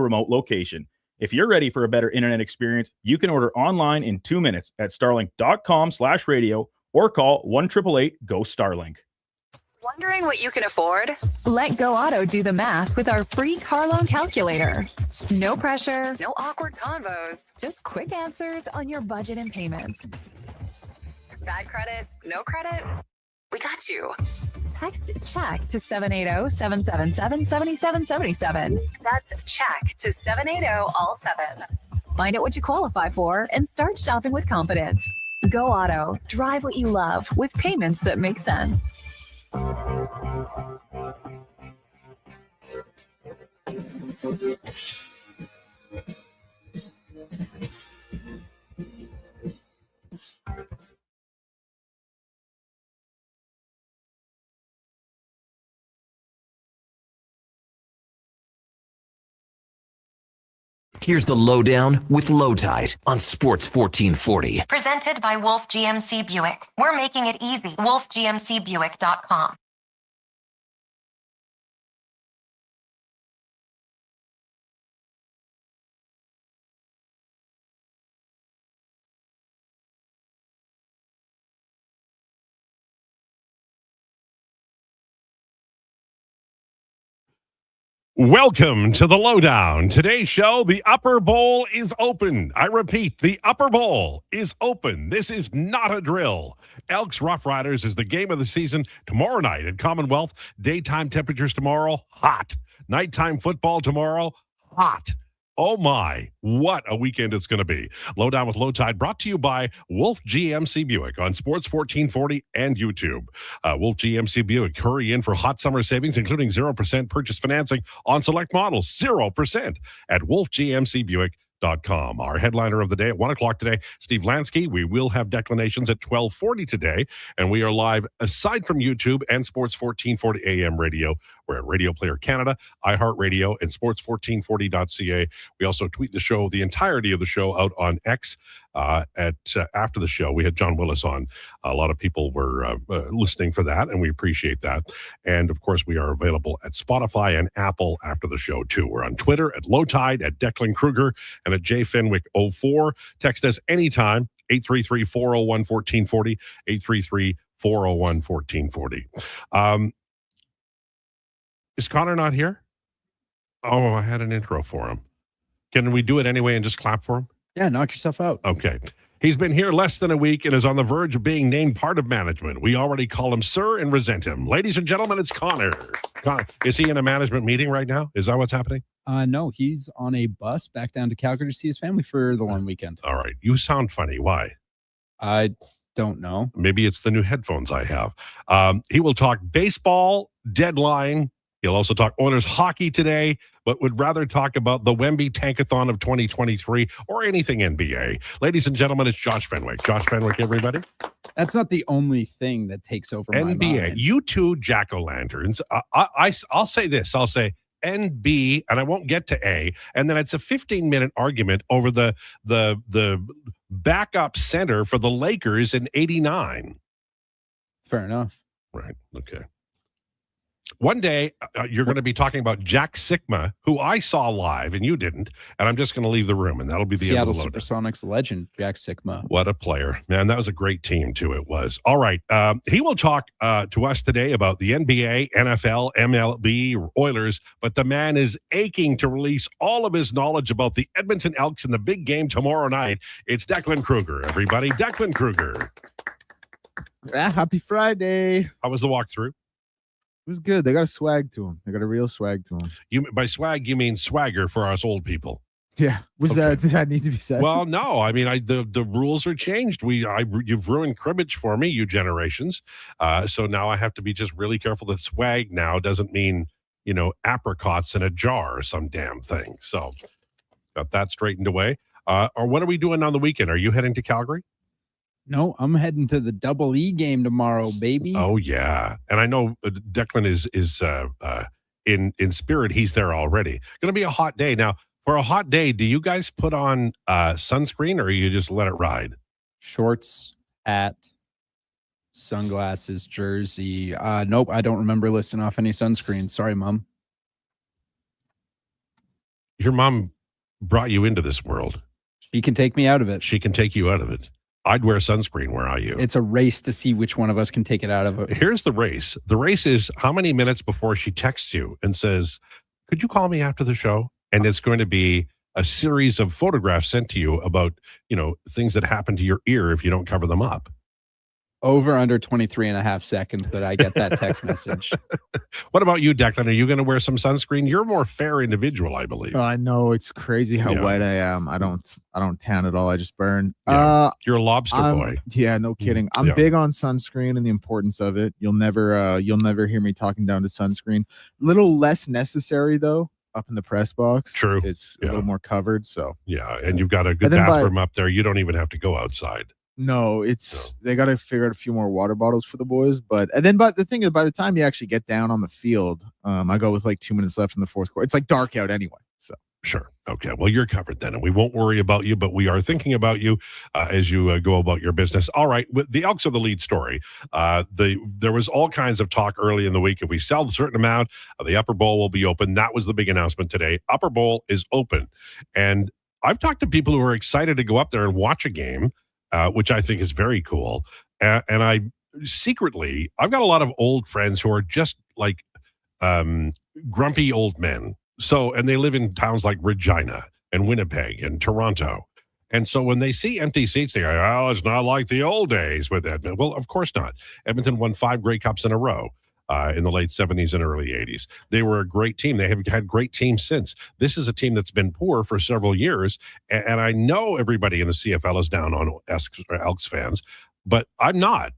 remote location. If you're ready for a better internet experience, you can order online in 2 minutes at starlink.com/radio or call 1-888-GO-STARLINK. Wondering what you can afford? Let Go Auto do the math with our free car loan calculator. No pressure, no awkward convos, just quick answers on your budget and payments. Bad credit, no credit? We got you. Text CHECK to 780-777-7777. That's CHECK to 780 all 7. Find out what you qualify for and start shopping with confidence. Go Auto. Drive what you love with payments that make sense. Here's the Lowdown with Lowetide on Sports 1440. Presented by Wolf GMC Buick. We're making it easy. WolfGMCBuick.com. Welcome to the Lowdown. Today's show, the Upper Bowl is open. I repeat, the Upper Bowl is open. This is not a drill. Elks Rough Riders is the game of the season tomorrow night at Commonwealth. Daytime temperatures tomorrow, hot. Nighttime football tomorrow, hot. Oh my, what a weekend it's going to be. Lowdown with Lowetide brought to you by Wolf GMC Buick on Sports 1440 and YouTube. Wolf GMC Buick, hurry in for hot summer savings, including 0% purchase financing on select models. 0% at wolfgmcbuick.com. Our headliner of the day at 1 o'clock today, Steve Lansky. We will have declinations at 12:40 today, and we are live aside from YouTube and Sports 1440 AM radio. We're at Radio Player Canada, iHeartRadio, and sports1440.ca. We also tweet the show, the entirety of the show, out on X. After the show, we had John Willis on. A lot of people were listening for that, and we appreciate that. And of course, we are available at Spotify and Apple after the show too. We're on Twitter at Lowetide, at Declan Krueger, and at JFenwick04. Text us anytime, 833-401-1440, 833-401-1440. Is Connor not here? Oh, I had an intro for him. Can we do it anyway and just clap for him? Yeah, knock yourself out. Okay. He's been here less than a week and is on the verge of being named part of management. We already call him sir and resent him. Ladies and gentlemen, it's Connor. Connor, is he in a management meeting right now? Is that what's happening? No, he's on a bus back down to Calgary to see his family for the long weekend. All right. You sound funny. Why? I don't know. Maybe it's the new headphones I have. He will talk baseball, deadline. He'll also talk Oilers hockey today, but would rather talk about the Wemby Tankathon of 2023 or anything NBA. Ladies and gentlemen, it's Josh Fenwick. Josh Fenwick, everybody. That's not the only thing that takes over my mind. NBA. You two jack-o'-lanterns. I'll say this. I'll say NB, and I won't get to A, and then it's a 15-minute argument over the backup center for the Lakers in 89. Fair enough. Right. Okay. One day, you're going to be talking about Jack Sikma, who I saw live and you didn't, and I'm just going to leave the room, and that'll be the Seattle end of the Lowdown. Supersonics legend, Jack Sikma. What a player. Man, that was a great team, too, it was. All right. He will talk to us today about the NBA, NFL, MLB, Oilers, but the man is aching to release all of his knowledge about the Edmonton Elks in the big game tomorrow night. It's Declan Krueger, everybody. Declan Krueger. Happy Friday. How was the walkthrough? It was good. They got a swag to them. They got a real swag to them. By swag, you mean swagger for us old people. Yeah. Did that need to be said? Well, no. I mean, the rules are changed. You've ruined cribbage for me, you generations. So now I have to be just really careful that swag now doesn't mean, apricots in a jar or some damn thing. So got that straightened away. Or what are we doing on the weekend? Are you heading to Calgary? No, I'm heading to the Double E game tomorrow, baby. Oh yeah, and I know Declan is in spirit. He's there already. Going to be a hot day. Now, for a hot day, do you guys put on sunscreen or you just let it ride? Shorts, hat, sunglasses, jersey. Nope, I don't remember listing off any sunscreen. Sorry, Mom. Your mom brought you into this world. She can take me out of it. She can take you out of it. I'd wear sunscreen. Where are you? It's a race to see which one of us can take it out of it. Here's the race. The race is how many minutes before she texts you and says, could you call me after the show? And it's going to be a series of photographs sent to you about, things that happen to your ear if you don't cover them up. Over under 23 and a half seconds that I get that text message. What about you, Declan? Are you going to wear some sunscreen? You're a more fair individual, I believe. I know, it's crazy how white I am. I don't tan at all. I just burn. Yeah. You're a lobster boy. Yeah, no kidding. I'm big on sunscreen and the importance of it. You'll never hear me talking down to sunscreen. Little less necessary though. Up in the press box. True. It's a little more covered. So yeah, and you've got a good bathroom up there. You don't even have to go outside. No, they got to figure out a few more water bottles for the boys. But the thing is, by the time you actually get down on the field, I go with like 2 minutes left in the fourth quarter. It's like dark out anyway. So sure, okay. Well, you're covered then, and we won't worry about you. But we are thinking about you as you go about your business. All right, with the Elks are the lead story. There was all kinds of talk early in the week. If we sell a certain amount, the Upper Bowl will be open. That was the big announcement today. Upper Bowl is open, and I've talked to people who are excited to go up there and watch a game. Which I think is very cool. And I've got a lot of old friends who are just like grumpy old men. So, and they live in towns like Regina and Winnipeg and Toronto. And so when they see empty seats, they go, oh, it's not like the old days with Edmonton. Well, of course not. Edmonton won 5 Grey Cups in a row. In the late 70s and early 80s. They were a great team. They have had great teams since. This is a team that's been poor for several years, and I know everybody in the CFL is down on Elks fans, but I'm not.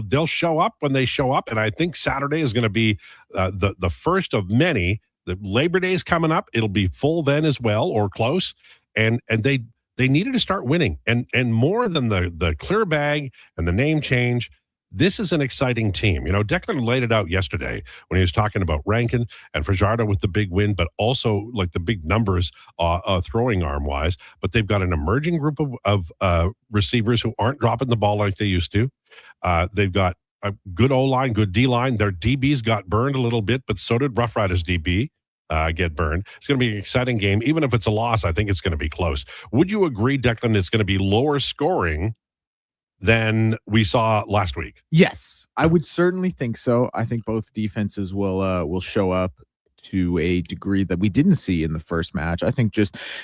They'll show up when they show up, and I think Saturday is going to be the first of many. The Labor Day is coming up. It'll be full then as well, or close, and they needed to start winning, and more than the clear bag and the name change. This is an exciting team. Declan laid it out yesterday when he was talking about Rankin and Fajardo with the big win, but also like the big numbers throwing arm-wise. But they've got an emerging group of receivers who aren't dropping the ball like they used to. They've got a good O-line, good D-line. Their DBs got burned a little bit, but so did Rough Riders DB. Get burned. It's going to be an exciting game. Even if it's a loss, I think it's going to be close. Would you agree, Declan, it's going to be lower scoring than we saw last week? Yes, I would certainly think so. I think both defenses will show up to a degree that we didn't see in the first match. I think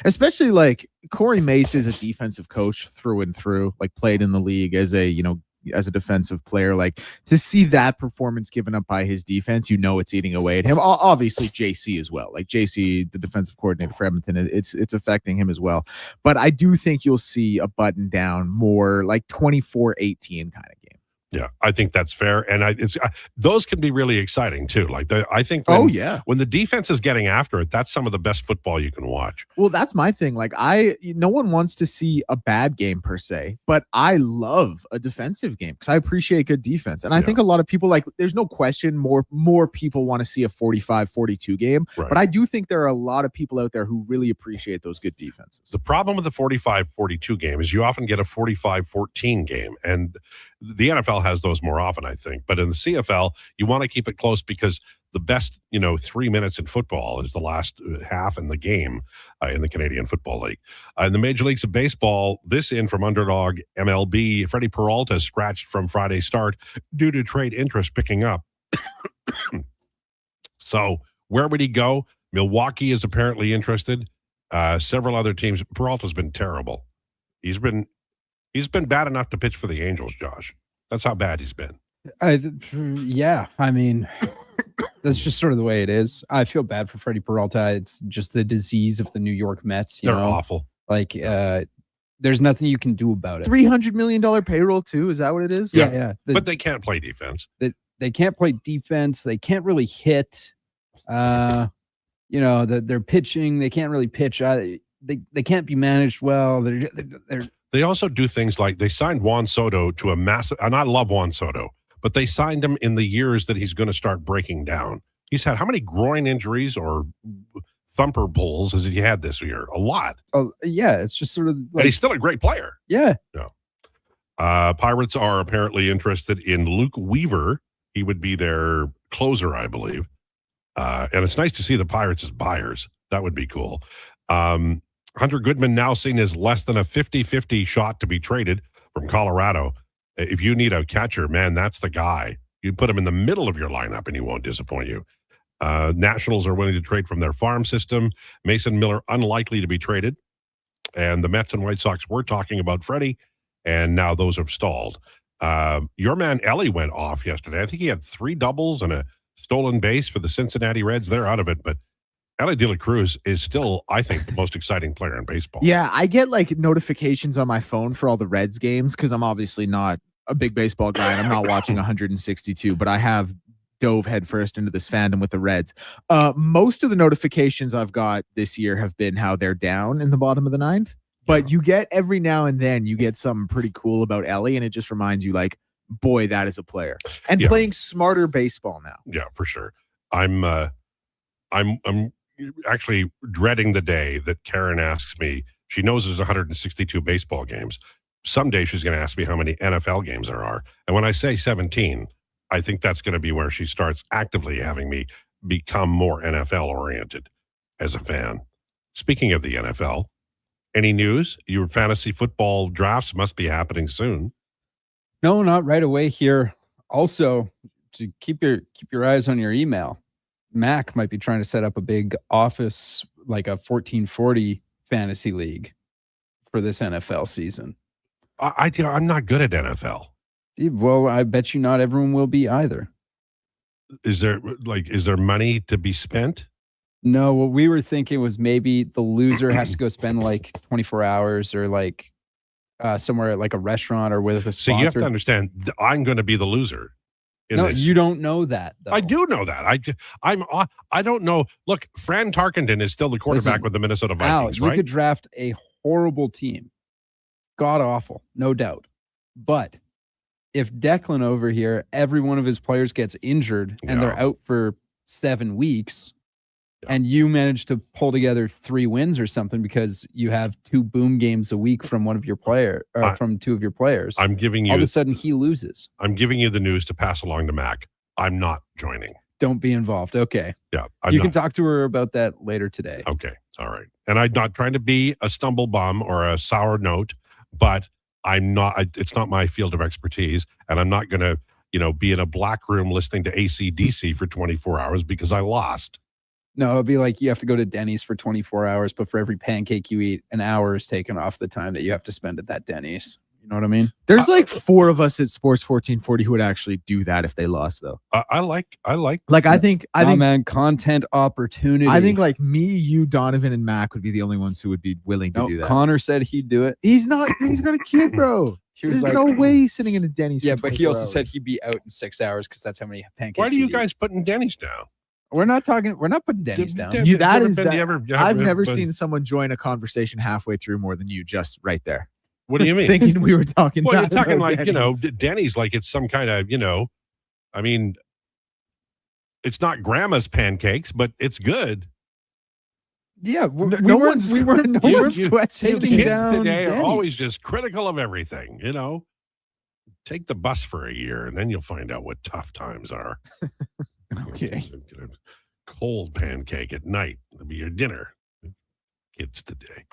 especially like Corey Mace is a defensive coach through and through, like played in the league as a defensive player. Like to see that performance given up by his defense, it's eating away at him. Obviously JC as well. Like JC, the defensive coordinator for Edmonton, it's affecting him as well. But I do think you'll see a button down, more like 24-18 kind of game. Yeah, I think that's fair, and those can be really exciting too. Like I think, when the defense is getting after it, that's some of the best football you can watch. Well, that's my thing. Like no one wants to see a bad game per se, but I love a defensive game because I appreciate good defense, and I think a lot of people there's no question more people want to see a 45-42 game, right. But I do think there are a lot of people out there who really appreciate those good defenses. The problem with the 45-42 game is you often get a 45-14 game, and the NFL has those more often, I think. But in the CFL, you want to keep it close because the best, 3 minutes in football is the last half in the game in the Canadian Football League. In the Major Leagues of Baseball, this in from Underdog MLB, Freddie Peralta scratched from Friday's start due to trade interest picking up. So where would he go? Milwaukee is apparently interested. Several other teams. Peralta's been terrible. He's been bad enough to pitch for the Angels, Josh. That's how bad he's been. Yeah, I mean, that's just sort of the way it is. I feel bad for Freddie Peralta. It's just the disease of the New York Mets. They're awful. Like, there's nothing you can do about it. $300 million payroll too. Is that what it is? Yeah. But they can't play defense. They can't play defense. They can't really hit. They're pitching. They can't really pitch. They can't be managed well. They also do things like they signed Juan Soto to a massive, and I love Juan Soto, but they signed him in the years that he's going to start breaking down. He's had how many groin injuries or thumper pulls has he had this year? A lot. Oh, yeah. It's just sort of like, and he's still a great player. Yeah. Pirates are apparently interested in Luke Weaver. He would be their closer, I believe. And it's nice to see the Pirates as buyers. That would be cool. Hunter Goodman now seen as less than a 50-50 shot to be traded from Colorado. If you need a catcher, man, that's the guy. You put him in the middle of your lineup and he won't disappoint you. Nationals are willing to trade from their farm system. Mason Miller unlikely to be traded. And the Mets and White Sox were talking about Freddie, and now those have stalled. Your man Ellie went off yesterday. I think he had 3 doubles and a stolen base for the Cincinnati Reds. They're out of it, but Ellie De La Cruz is still, I think, the most exciting player in baseball. Yeah, I get like notifications on my phone for all the Reds games because I'm obviously not a big baseball guy and I'm not watching 162, but I have dove headfirst into this fandom with the Reds. Most of the notifications I've got this year have been how they're down in the bottom of the 9th, but you get every now and then you get something pretty cool about Ellie, and it just reminds you like, boy, that is a player and playing smarter baseball now. Yeah, for sure. I'm actually dreading the day that Karen asks me. She knows there's 162 baseball games. Someday she's going to ask me how many NFL games there are. And when I say 17, I think that's going to be where she starts actively having me become more NFL oriented as a fan. Speaking of the NFL, any news? Your fantasy football drafts must be happening soon. No, not right away here. Also, to keep your eyes on your email. Mac might be trying to set up a big office, like a 1440 fantasy league for this NFL season. I'm not good at NFL. Well, I bet you not everyone will be either. Is there money to be spent? No, what we were thinking was maybe the loser has to go spend like 24 hours or like somewhere at like a restaurant or with a sponsor. So you have to understand, I'm going to be the loser. No, you don't know that, though. I do know that. I don't know. Look, Fran Tarkenton is still the quarterback with the Minnesota Vikings, Al, right? You could draft a horrible team. God awful, no doubt. But if Declan over here, every one of his players gets injured and they're out for 7 weeks, and you manage to pull together 3 wins or something because you have 2 boom games a week from one of your from 2 of your players. I'm giving you all of a sudden he loses. I'm giving you the news to pass along to Mac. I'm not joining. Don't be involved. Okay. Yeah. You can talk to her about that later today. Okay. All right. And I'm not trying to be a stumble bum or a sour note, but I'm not. It's not my field of expertise, and I'm not going to, be in a black room listening to AC/DC for 24 hours because I lost. No, it'd be like you have to go to Denny's for 24 hours, but for every pancake you eat, an hour is taken off the time that you have to spend at that Denny's. You know what I mean? There's like 4 of us at Sports 1440 who would actually do that if they lost, though. I think man, content opportunity. I think like me, you, Donovan, and Mac would be the only ones who would be willing to do that. Connor said he'd do it. He's not. He's got a kid, bro. There's no way he's sitting in a Denny's. Yeah, but he also said he'd be out in 6 hours because that's how many pancakes. Why do you guys putting Denny's down? We're not putting Denny's down. I've never seen someone join a conversation halfway through more than you, just right there. What do you mean? Thinking we were talking. Well, you're talking like Denny's. Denny's, like it's some kind of I mean, it's not grandma's pancakes, but it's good. Yeah, no one's questioning. Kids today are always just critical of everything. Take the bus for a year, and then you'll find out what tough times are. Okay. Cold pancake at night. It'll be your dinner. Kids today.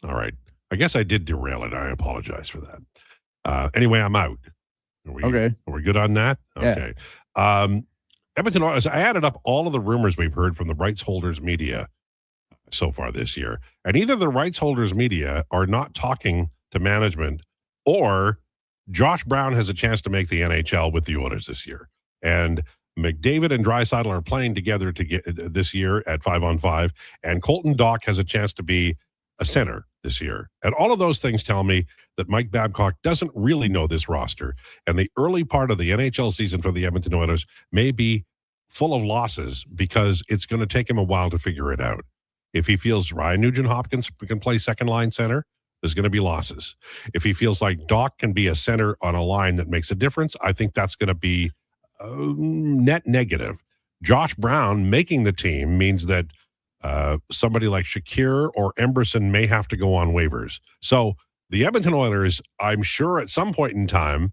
All right. I guess I did derail it. I apologize for that. Anyway, I'm out. Okay. Are we good on that? Okay. Yeah. Edmonton, I added up all of the rumors we've heard from the rights holders media so far this year. And either the rights holders media are not talking to management, or Josh Brown has a chance to make the NHL with the Oilers this year. And McDavid and Draisaitl are playing together this year at 5-on-5, and Colton Dach has a chance to be a center this year. And all of those things tell me that Mike Babcock doesn't really know this roster, and the early part of the NHL season for the Edmonton Oilers may be full of losses because it's going to take him a while to figure it out. If he feels Ryan Nugent-Hopkins can play second-line center, there's going to be losses. If he feels like Dach can be a center on a line that makes a difference, I think that's going to be net negative. Josh Brown making the team means that somebody like Shakir or Emberson may have to go on waivers. So the Edmonton Oilers, I'm sure at some point in time,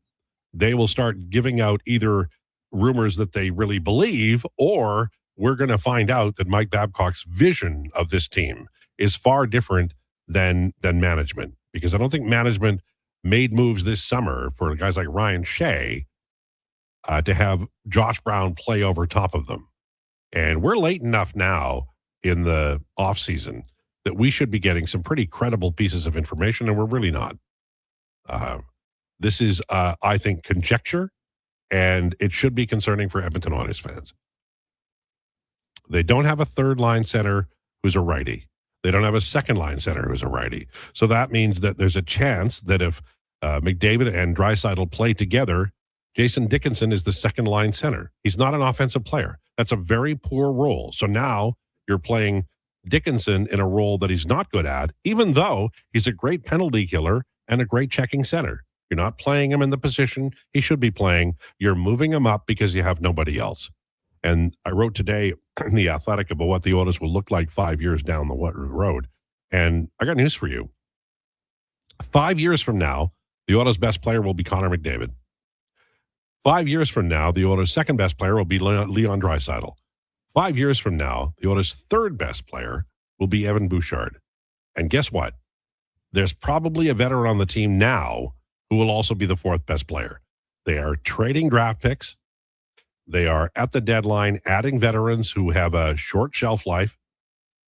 they will start giving out either rumors that they really believe, or we're going to find out that Mike Babcock's vision of this team is far different than management, because I don't think management made moves this summer for guys like Ryan Shea to have Josh Brown play over top of them. And we're late enough now in the offseason that we should be getting some pretty credible pieces of information, and we're really not. This is, I think, conjecture, and it should be concerning for Edmonton Oilers fans. They don't have a third-line center who's a righty. They don't have a second-line center who's a righty. So that means that there's a chance that if McDavid and Draisaitl play together, Jason Dickinson is the second-line center. He's not an offensive player. That's a very poor role. So now you're playing Dickinson in a role that he's not good at, even though he's a great penalty killer and a great checking center. You're not playing him in the position he should be playing. You're moving him up because you have nobody else. And I wrote today in The Athletic about what the Oilers will look like 5 years down the road. And I got news for you. 5 years from now, the Oilers' best player will be Connor McDavid. 5 years from now, the Oilers' second best player will be Leon Draisaitl. 5 years from now, the Oilers' third best player will be Evan Bouchard. And guess what? There's probably a veteran on the team now who will also be the fourth best player. They are trading draft picks. They are at the deadline adding veterans who have a short shelf life.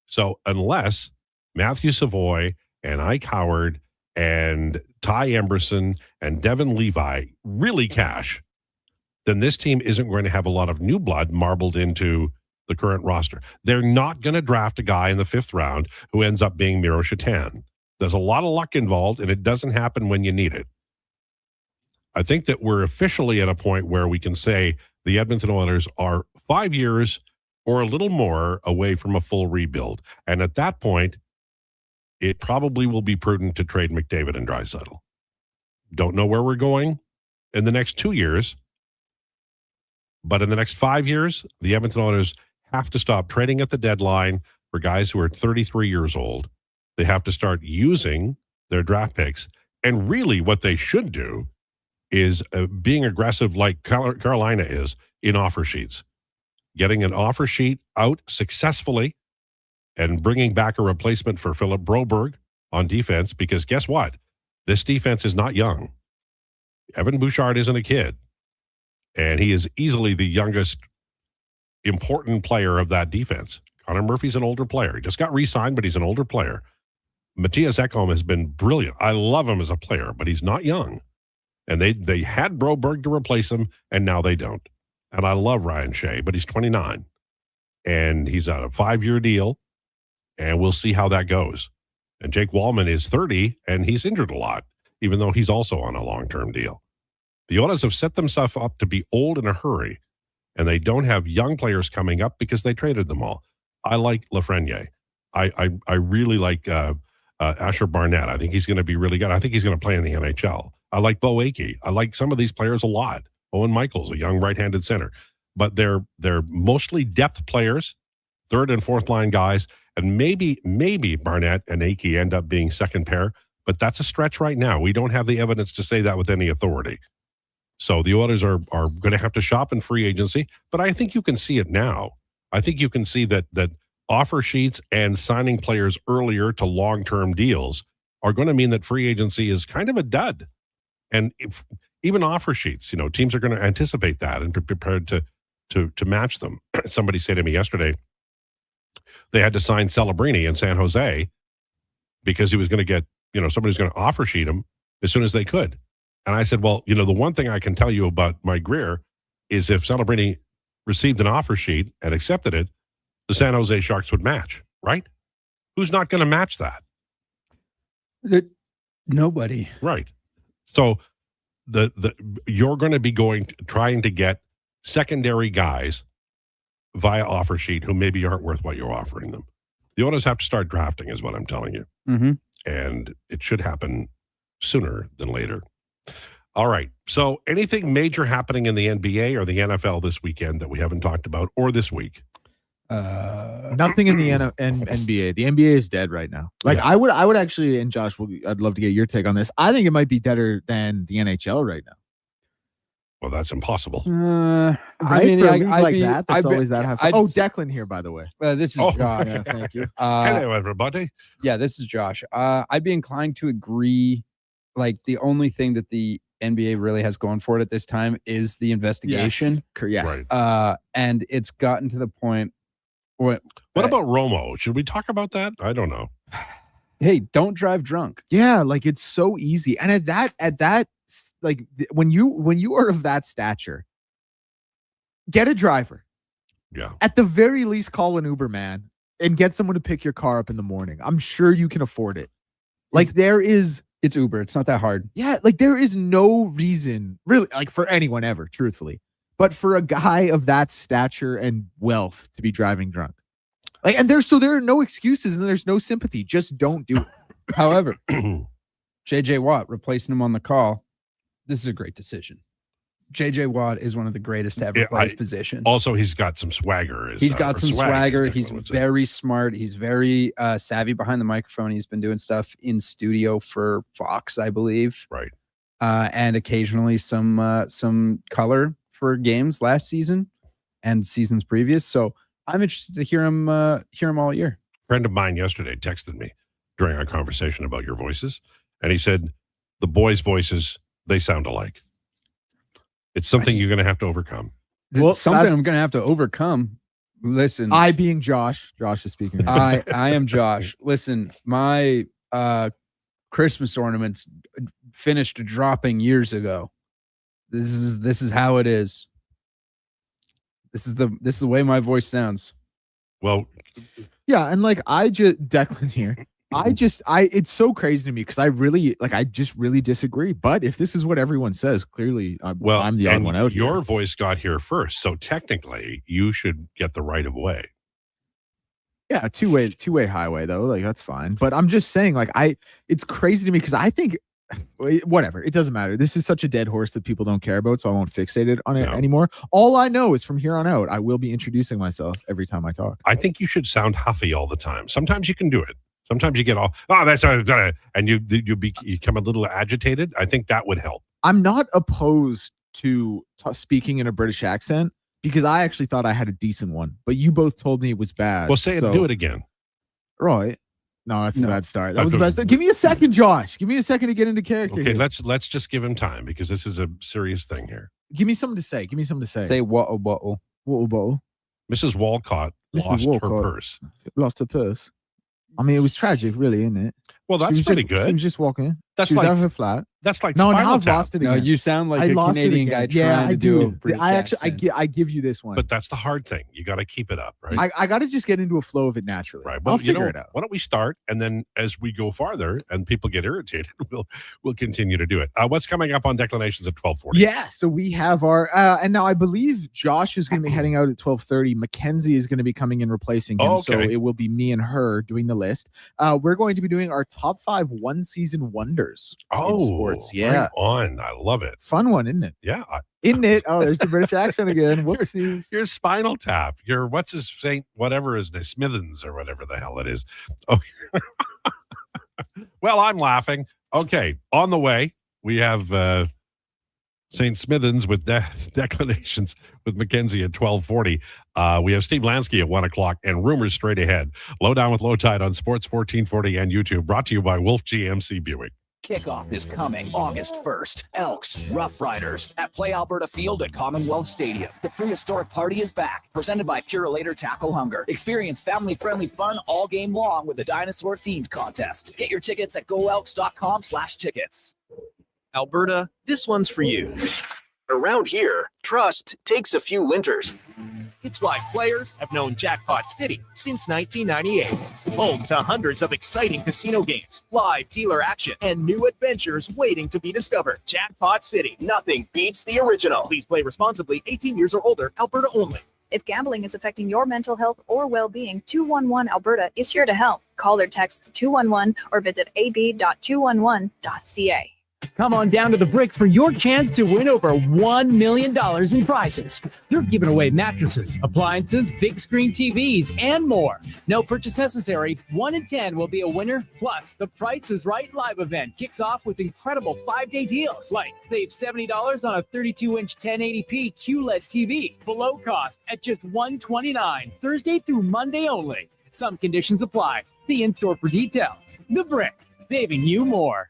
So unless Matthew Savoy and Ike Howard and Ty Emberson and Devin Levi really cash, then this team isn't going to have a lot of new blood marbled into the current roster. They're not going to draft a guy in the 5th round who ends up being Miro Shatan. There's a lot of luck involved, and it doesn't happen when you need it. I think that we're officially at a point where we can say the Edmonton Oilers are 5 years or a little more away from a full rebuild. And at that point, it probably will be prudent to trade McDavid and Draisaitl. Don't know where we're going in the next 2 years, but in the next 5 years, the Edmonton Oilers have to stop trading at the deadline for guys who are 33 years old. They have to start using their draft picks. And really what they should do is being aggressive like Carolina is in offer sheets. Getting an offer sheet out successfully and bringing back a replacement for Philip Broberg on defense, because guess what? This defense is not young. Evan Bouchard isn't a kid, and he is easily the youngest important player of that defense. Connor Murphy's an older player. He just got re-signed, but he's an older player. Matthias Ekholm has been brilliant. I love him as a player, but he's not young. And they had Broberg to replace him, and now they don't. And I love Ryan Shea, but he's 29. And he's on a 5-year deal, and we'll see how that goes. And Jake Wallman is 30, and he's injured a lot, even though he's also on a long-term deal. The Oilers have set themselves up to be old in a hurry, and they don't have young players coming up because they traded them all. I like Lafreniere. I really like Asher Barnett. I think he's going to be really good. I think he's going to play in the NHL. I like Bo Akey. I like some of these players a lot. Owen Michaels, a young right-handed center. But they're mostly depth players, third and fourth line guys, and maybe Barnett and Akey end up being second pair, but that's a stretch right now. We don't have the evidence to say that with any authority. So the Oilers are going to have to shop in free agency, but I think you can see it now. I think you can see that offer sheets and signing players earlier to long-term deals are going to mean that free agency is kind of a dud. And even offer sheets, teams are going to anticipate that and be prepared to match them. Somebody said to me yesterday, they had to sign Celebrini in San Jose because he was going to get, somebody's going to offer sheet him as soon as they could. And I said, well, the one thing I can tell you about Mike Greer is if Celebrini received an offer sheet and accepted it, the San Jose Sharks would match, right? Who's not going to match that? Nobody. Right. So you're going to be trying to get secondary guys via offer sheet who maybe aren't worth what you're offering them. The Oilers have to start drafting is what I'm telling you. Mm-hmm. And it should happen sooner than later. All right. So anything major happening in the NBA or the NFL this weekend that we haven't talked about, or this week? Nothing in the NBA. The NBA is dead right now. Yeah. I would actually, and Josh, I'd love to get your take on this. I think it might be deader than the NHL right now. Well, that's impossible. Right? I mean, For a I, league I'd like be, that, that's I'd be- always that half. I'd Oh, say- Declan here, by the way. this is Oh, Josh. Yeah, thank you. Hello, everybody. Yeah, this is Josh. I'd be inclined to agree. Like the only thing that the NBA really has going for it at this time is the investigation. Yes. Right. And it's gotten to the point where, What about Romo? Should we talk about that? I don't know. hey, don't drive drunk. Yeah, like it's so easy. And at that, like when you are of that stature, get a driver. Yeah. At the very least, call an Uber man and get someone to pick your car up in the morning. I'm sure you can afford it. Like It's Uber. It's not that hard. Yeah, like there is no reason really, like for anyone ever, truthfully, but for a guy of that stature and wealth to be driving drunk. Like, and there are no excuses and there's no sympathy. Just don't do it. However, JJ Watt replacing him on the call. This is a great decision. JJ Watt is one of the greatest to ever play his position. Also, he's got some swagger. He's got some swagger. as He's Declan would say. very smart. He's very savvy behind the microphone. He's been doing stuff in studio for Fox, I believe. Right. And occasionally some color for games last season and seasons previous. So I'm interested to hear him all year. A friend of mine yesterday texted me during our conversation about your voices, and he said the boys' voices, they sound alike. It's something you're going to have to overcome. Well, Something I'm going to have to overcome. Listen, I being Josh is speaking. I am Josh. Listen, my Christmas ornaments finished dropping years ago. This is how it is. This is the way my voice sounds. Well, Yeah, and like Declan here. It's so crazy to me because I just really disagree. But if this is what everyone says, clearly I'm the odd one out your here. voice got here first, so technically you should get the right of way. Yeah, two-way highway though. Like that's fine. But I'm just saying, like it's crazy to me because I think whatever, it doesn't matter. This is such a dead horse that people don't care about, so I won't fixate it on it anymore. All I know is from here on out, I will be introducing myself every time I talk. I think you should sound huffy all the time. Sometimes you can do it. Sometimes you get all, that's and you become a little agitated. I think that would help. I'm not opposed to speaking in a British accent because I actually thought I had a decent one, but you both told me it was bad. Well, say it, do it again. Right. No, that's a bad start. That was the best. Give me a second, Josh. Give me a second to get into character. Okay, here. let's just give him time because this is a serious thing here. Give me something to say. Say water bottle. Water bottle. Mrs. Walcott lost her purse. Lost her purse. I mean, it was tragic, really, isn't it? Well, that's pretty She good. was just walking. That's she was like out of her flat. That's like No, now Spinal I've Tap. lost it No, again. you sound like I a lost it Canadian guy again. trying to do a British accent. I give you this one. But that's the hard thing. You got to keep it up, right? I got to just get into a flow of it naturally. Right. I'll Well, figure it out. Why don't we start, and then as we go farther and people get irritated, we'll continue to do it. What's coming up on Declinations at 12:40? Yeah, so we have our and now I believe Josh is going to be heading out at 12:30. Mackenzie is going to be coming in replacing him, so it will be me and her doing the list. We're going to be doing our top 5 one-season wonders in sports. Yeah, right on. I love it. Fun one, isn't it? Yeah. Isn't it? Oh, there's the British accent again. Whoopsies. Your Spinal Tap. Your what's his Saint whatever is the Smithens or whatever the hell it is. Okay. Well, I'm laughing. Okay, on the way we have St. Smithens with Declinations with Mackenzie at 12:40. We have Steve Lansky at 1:00 and rumors straight ahead. Lowdown with Lowetide on Sports 1440 and YouTube. Brought to you by Wolf GMC Buick. Kickoff is coming August 1st. Elks, Rough Riders at Play Alberta Field at Commonwealth Stadium. The prehistoric party is back, presented by Purolator Tackle Hunger. Experience family-friendly fun all game long with the dinosaur-themed contest. Get your tickets at goelks.com/tickets. Alberta, this one's for you. Around here, trust takes a few winters. It's why players have known Jackpot City since 1998. Home to hundreds of exciting casino games, live dealer action, and new adventures waiting to be discovered. Jackpot City, nothing beats the original. Please play responsibly, 18 years or older, Alberta only. If gambling is affecting your mental health or well-being, 211 Alberta is here to help. Call or text 211 or visit ab.211.ca. Come on down to the Brick for your chance to win over $1 million in prizes. They're giving away mattresses, appliances, big screen TVs, and more. No purchase necessary. 1 in 10 will be a winner. Plus, the Price is Right live event kicks off with incredible 5-day deals like save $70 on a 32-inch 1080p QLED TV below cost at just $129. Thursday through Monday only. Some conditions apply. See in-store for details. The Brick, saving you more.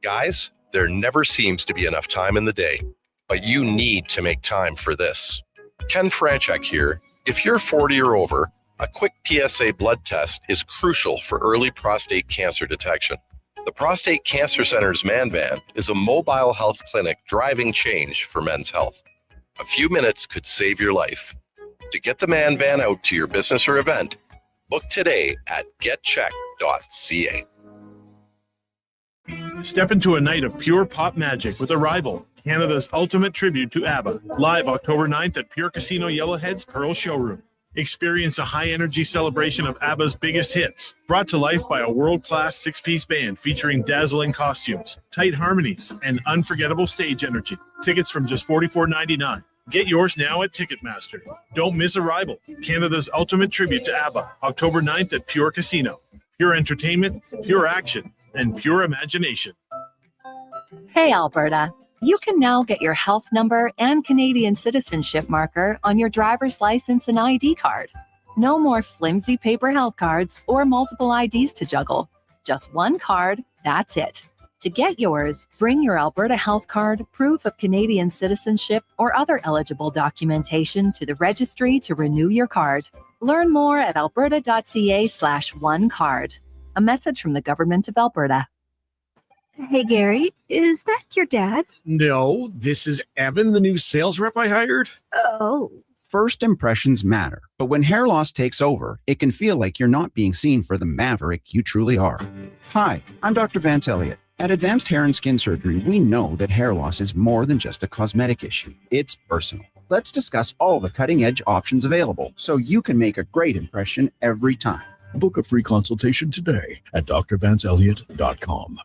Guys, there never seems to be enough time in the day, but you need to make time for this. Ken Franchek here. If you're 40 or over, a quick PSA blood test is crucial for early prostate cancer detection. The Prostate Cancer Center's Man Van is a mobile health clinic driving change for men's health. A few minutes could save your life. To get the Man Van out to your business or event, book today at getcheck.ca. Step into a night of pure pop magic with Arrival, Canada's ultimate tribute to ABBA, live October 9th at Pure Casino Yellowhead's Pearl Showroom. Experience a high-energy celebration of ABBA's biggest hits, brought to life by a world-class 6-piece band featuring dazzling costumes, tight harmonies, and unforgettable stage energy. Tickets from just $44.99. Get yours now at Ticketmaster. Don't miss Arrival, Canada's ultimate tribute to ABBA, October 9th at Pure Casino. Pure entertainment, pure action, and pure imagination. Hey, Alberta. You can now get your health number and Canadian citizenship marker on your driver's license and ID card. No more flimsy paper health cards or multiple IDs to juggle. Just one card, that's it. To get yours, bring your Alberta health card, proof of Canadian citizenship, or other eligible documentation to the registry to renew your card. Learn more at alberta.ca/onecard. A message from the Government of Alberta. Hey, Gary, is that your dad? No, this is Evan, the new sales rep I hired. Oh. First impressions matter, but when hair loss takes over, it can feel like you're not being seen for the maverick you truly are. Hi, I'm Dr. Vance Elliott. At Advanced Hair and Skin Surgery, we know that hair loss is more than just a cosmetic issue. It's personal. Let's discuss all the cutting-edge options available so you can make a great impression every time. Book a free consultation today at drvanceelliott.com.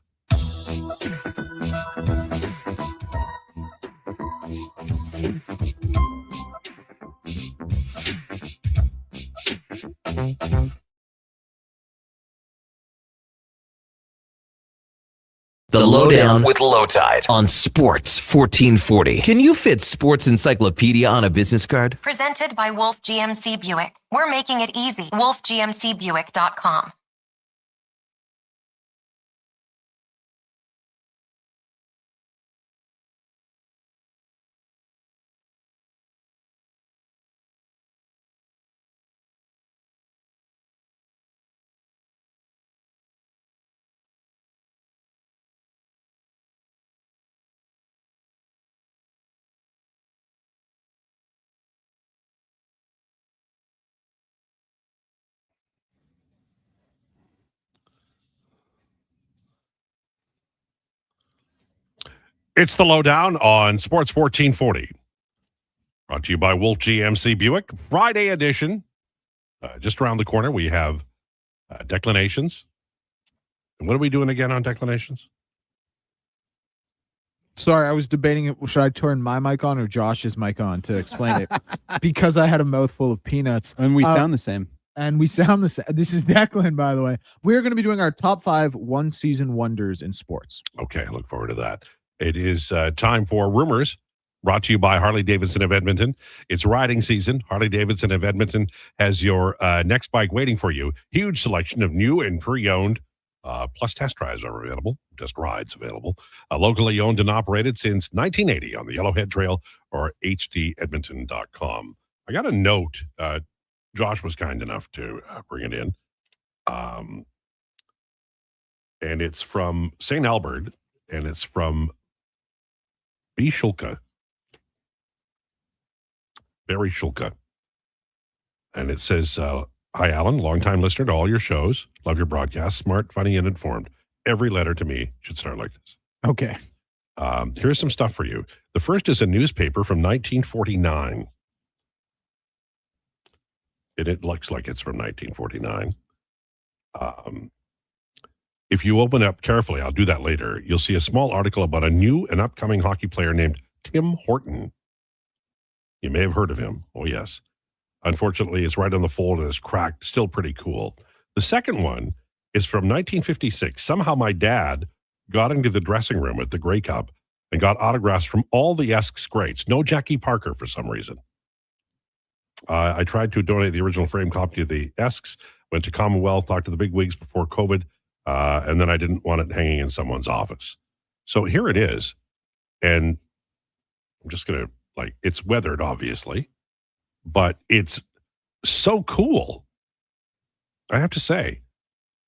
The Lowdown with Lowetide on Sports 1440. Can you fit Sports Encyclopedia on a business card? Presented by Wolf GMC Buick. We're making it easy. wolfgmcbuick.com. It's the Lowdown on Sports 1440. Brought to you by Wolf GMC Buick. Friday edition. Just around the corner, we have Declinations. And what are we doing again on Declinations? Sorry, I was debating should I turn my mic on or Josh's mic on to explain it because I had a mouthful of peanuts. And we sound the same. And we sound the same. This is Declan, by the way. We're going to be doing our top 5 one-season wonders in sports. Okay, I look forward to that. It is time for Rumors, brought to you by Harley-Davidson of Edmonton. It's riding season. Harley-Davidson of Edmonton has your next bike waiting for you. Huge selection of new and pre-owned, plus test drives are available, test rides available. Locally owned and operated since 1980 on the Yellowhead Trail or hdedmonton.com. I got a note. Josh was kind enough to bring it in. And it's from St. Albert, and it's from B. Shulka. Barry Shulka. And it says, hi, Alan, longtime listener to all your shows. Love your broadcast. Smart, funny, and informed. Every letter to me should start like this. Okay. Here's some stuff for you. The first is a newspaper from 1949. It looks like it's from 1949. if you open up carefully, I'll do that later, you'll see a small article about a new and upcoming hockey player named Tim Horton. You may have heard of him. Oh, yes. Unfortunately, it's right on the fold and it's cracked. Still pretty cool. The second one is from 1956. Somehow my dad got into the dressing room at the Grey Cup and got autographs from all the Elks greats. No Jackie Parker for some reason. I tried to donate the original frame copy to the Elks, went to Commonwealth, talked to the big wigs before COVID, and then I didn't want it hanging in someone's office. So here it is. And I'm just going to, it's weathered, obviously, but it's so cool. I have to say,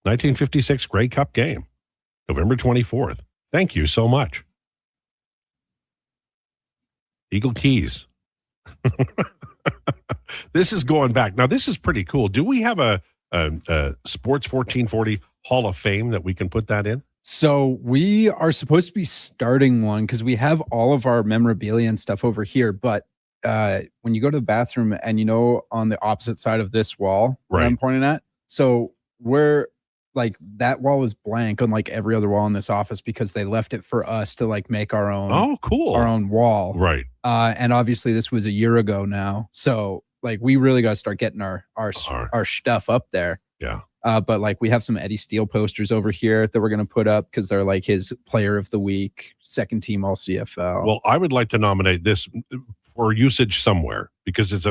1956 Grey Cup game, November 24th. Thank you so much. Eagle Keys. This is going back. Now, this is pretty cool. Do we have a Sports 1440 Hall of Fame that we can put that in? So we are supposed to be starting one because we have all of our memorabilia and stuff over here. But when you go to the bathroom and on the opposite side of this wall where I'm pointing at, so we're that wall is blank unlike every other wall in this office because they left it for us to make our own. Oh, cool. Our own wall. Right. And obviously this was a year ago now. So we really got to start getting our stuff up there. Yeah. But we have some Eddie Steele posters over here that we're going to put up because they're his player of the week, second team all CFL. Well, I would like to nominate this for usage somewhere because it's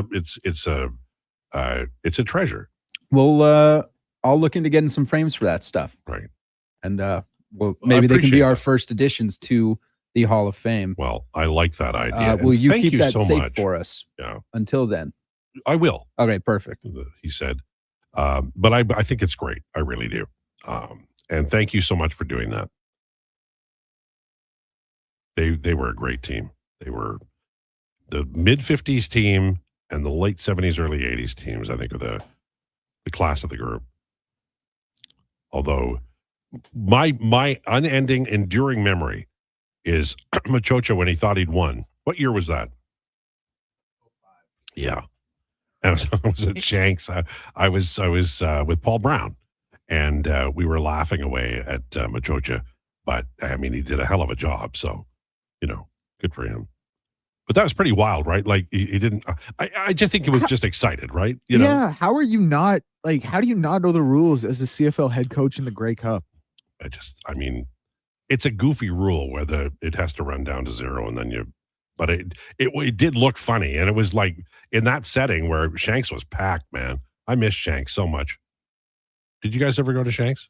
a treasure. Well, I'll look into getting some frames for that stuff. Right. And maybe they can be our first additions to the Hall of Fame. Well, I like that idea. Will you keep that so safe much for us? Yeah. Until then. I will. Okay, perfect. He said. But I think it's great. I really do. And thank you so much for doing that. They were a great team. They were the mid-50s team and the late 70s, early 80s teams, I think, are the class of the group. Although my unending, enduring memory is Machocha when he thought he'd won. What year was that? Yeah. And I was at Shanks. I was with Paul Brown, and we were laughing away at Machocha. But, I mean, he did a hell of a job. So, good for him. But that was pretty wild, right? He didn't. I just think he was just excited, right? Yeah. How are you not how do you not know the rules as a CFL head coach in the Grey Cup? I mean, it's a goofy rule where it has to run down to zero and then but it did look funny. And it was in that setting where Shanks was packed, man. I miss Shanks so much. Did you guys ever go to Shanks?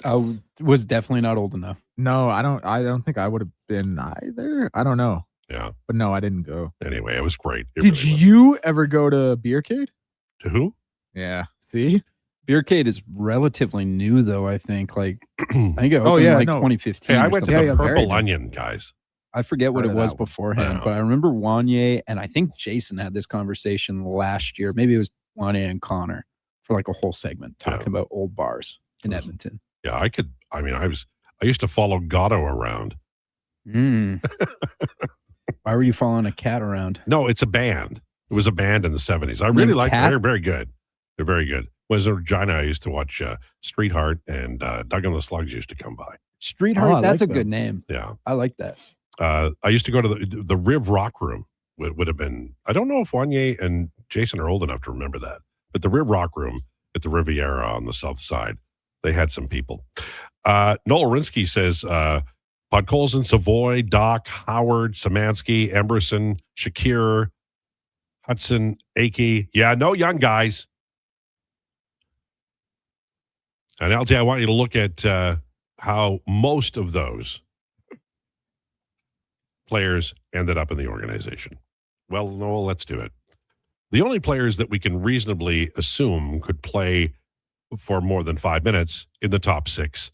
I was definitely not old enough. No, I don't think I would have been either. I don't know. Yeah. But no, I didn't go. Anyway, it was great. Did you ever go to Beercade? To who? Yeah. See? Beercade is relatively new, though, I think. I think it opened 2015. Hey, I went to the Purple Onion, guys. I forget what it was beforehand, but I remember Wanye, and I think Jason had this conversation last year. Maybe it was Wanye and Connor for a whole segment talking about old bars in Edmonton. Yeah, I used to follow Gatto around. Why were you following a cat around? No, it's a band. It was a band in the 70s. I really liked it. They're very good. They're very good. When I was in Regina, I used to watch Street Heart, and Doug and the Slugs used to come by. Street Heart, that's a good name. Yeah. I like that. I used to go to the Riv Rock Room. Would have been, I don't know if Wanye and Jason are old enough to remember that, but the Riv Rock Room at the Riviera on the south side, they had some people. Noel Rinsky says, Podkolzin, Savoy, Doc, Howard, Samansky, Emberson, Shakir, Hudson, Akey. Yeah, no young guys. And LT, I want you to look at how most of those players ended up in the organization. Well, Noel, let's do it. The only players that we can reasonably assume could play for more than 5 minutes in the top six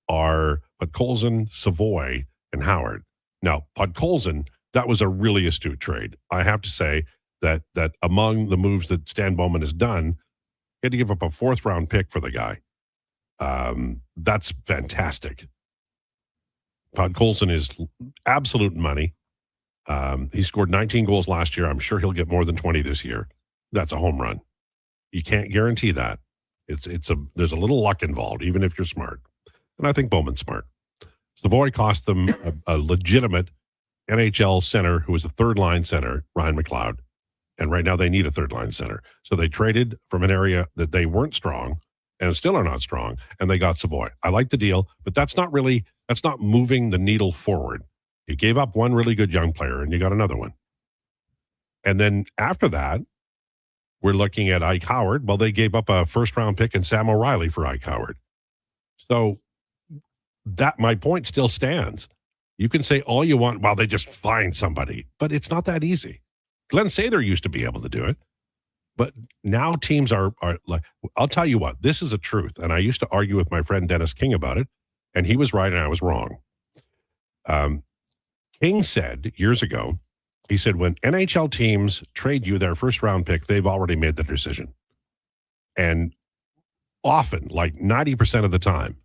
are Podkolzin, Savoy, and Howard. Now, Podkolzin, that was a really astute trade. I have to say that among the moves that Stan Bowman has done, he had to give up a 4th-round pick for the guy. That's fantastic. Podkolzin is absolute money. He scored 19 goals last year. I'm sure he'll get more than 20 this year. That's a home run. You can't guarantee that. There's a little luck involved, even if you're smart. And I think Bowman's smart. Savoy cost them a legitimate NHL center who was a third-line center, Ryan McLeod. And right now they need a third-line center. So they traded from an area that they weren't strong and still are not strong, and they got Savoy. I like the deal, but that's not moving the needle forward. You gave up one really good young player, and you got another one. And then after that, we're looking at Ike Howard. Well, they gave up a first-round pick and Sam O'Reilly for Ike Howard. So that my point still stands. You can say all you want, well, they just find somebody, but it's not that easy. Glenn Sather used to be able to do it, but now teams are like, I'll tell you what, this is a truth. And I used to argue with my friend Dennis King about it, and he was right and I was wrong. King said years ago, he said, when NHL teams trade you their first round pick, they've already made the decision. And often, like 90% of the time,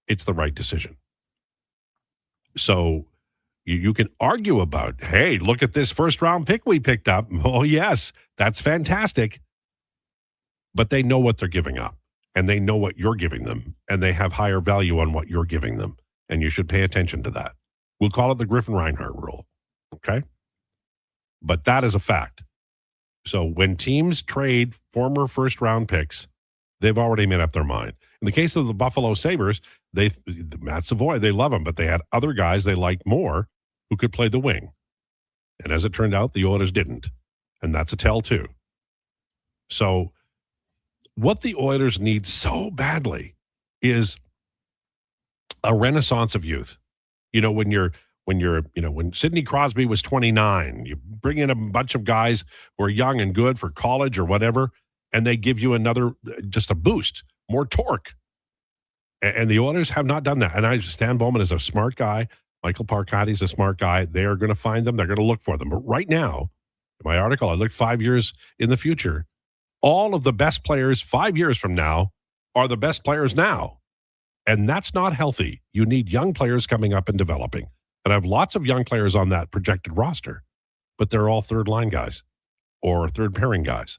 it's the right decision. So you can argue about, hey, look at this first round pick we picked up. Oh, yes, that's fantastic. But they know what they're giving up, and they know what you're giving them, and they have higher value on what you're giving them. And you should pay attention to that. We'll call it the Griffin Reinhart rule. Okay? But that is a fact. So when teams trade former first round picks, they've already made up their mind. In the case of the Buffalo Sabres, Matt Savoy, they love him, but they had other guys they liked more who could play the wing. And as it turned out, the Oilers didn't. And that's a tell too. So what the Oilers need so badly is a renaissance of youth. When Sidney Crosby was 29, you bring in a bunch of guys who are young and good for college or whatever, and they give you just a boost, more torque. And the Oilers have not done that. And Stan Bowman is a smart guy. Michael Parkatti is a smart guy. They are going to find them. They're going to look for them. But right now, in my article, I looked 5 years in the future. All of the best players 5 years from now are the best players now. And that's not healthy. You need young players coming up and developing. And I have lots of young players on that projected roster, but they're all third-line guys or third-pairing guys.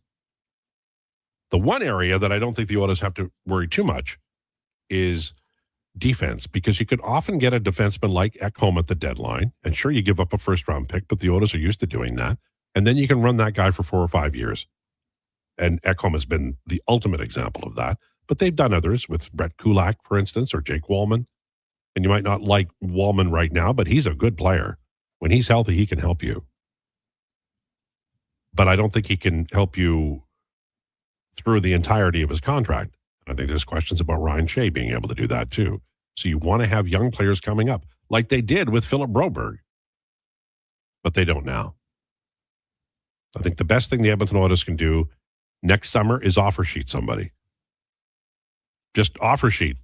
The one area that I don't think the Oilers have to worry too much is defense, because you could often get a defenseman like Ekholm at the deadline, and sure, you give up a first-round pick, but the Oilers are used to doing that, and then you can run that guy for 4 or 5 years. And Ekholm has been the ultimate example of that, but they've done others with Brett Kulak, for instance, or Jake Wallman. And you might not like Wallman right now, but he's a good player. When he's healthy, he can help you. But I don't think he can help you through the entirety of his contract. I think there's questions about Ryan Shea being able to do that too. So you want to have young players coming up, like they did with Philip Broberg. But they don't now. I think the best thing the Edmonton Oilers can do next summer is offer sheet somebody. Just offer sheet,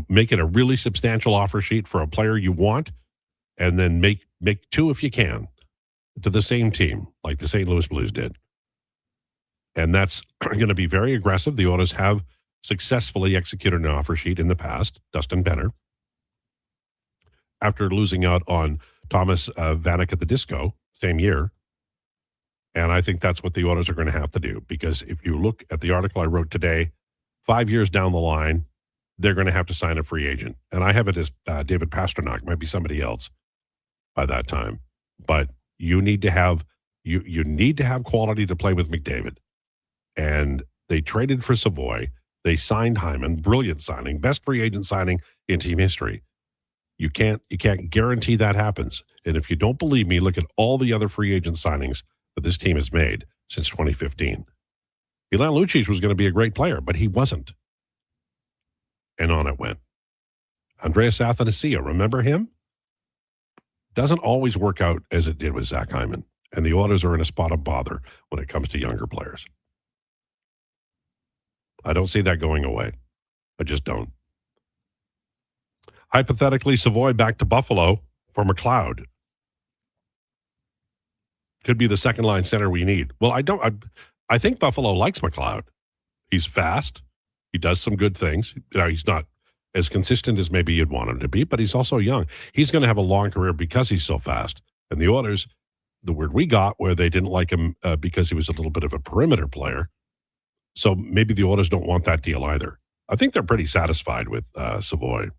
make it a really substantial offer sheet for a player you want, and then make 2 if you can to the same team, like the St. Louis Blues did. And that's going to be very aggressive. The Oilers have successfully executed an offer sheet in the past. Dustin Benner, after losing out on Thomas Vanek at the Disco same year. And I think that's what the Oilers are going to have to do, because if you look at the article I wrote today, 5 years down the line, they're going to have to sign a free agent. And I have it as David Pastrnak, might be somebody else by that time. But you need to have you need to have quality to play with McDavid. And they traded for Savoy. They signed Hyman, brilliant signing, best free agent signing in team history. You can't guarantee that happens. And if you don't believe me, look at all the other free agent signings that this team has made since 2015. Ilan Lucic was going to be a great player, but he wasn't. And on it went. Andreas Athanasiou, remember him? Doesn't always work out as it did with Zach Hyman. And the Oilers are in a spot of bother when it comes to younger players. I don't see that going away. I just don't. Hypothetically, Savoy back to Buffalo for McLeod. Could be the second line center we need. Well, I think Buffalo likes McLeod. He's fast. He does some good things. He's not as consistent as maybe you'd want him to be, but he's also young. He's going to have a long career because he's so fast. And the Oilers, the word we got where they didn't like him because he was a little bit of a perimeter player. So maybe the Oilers don't want that deal either. I think they're pretty satisfied with Savoy.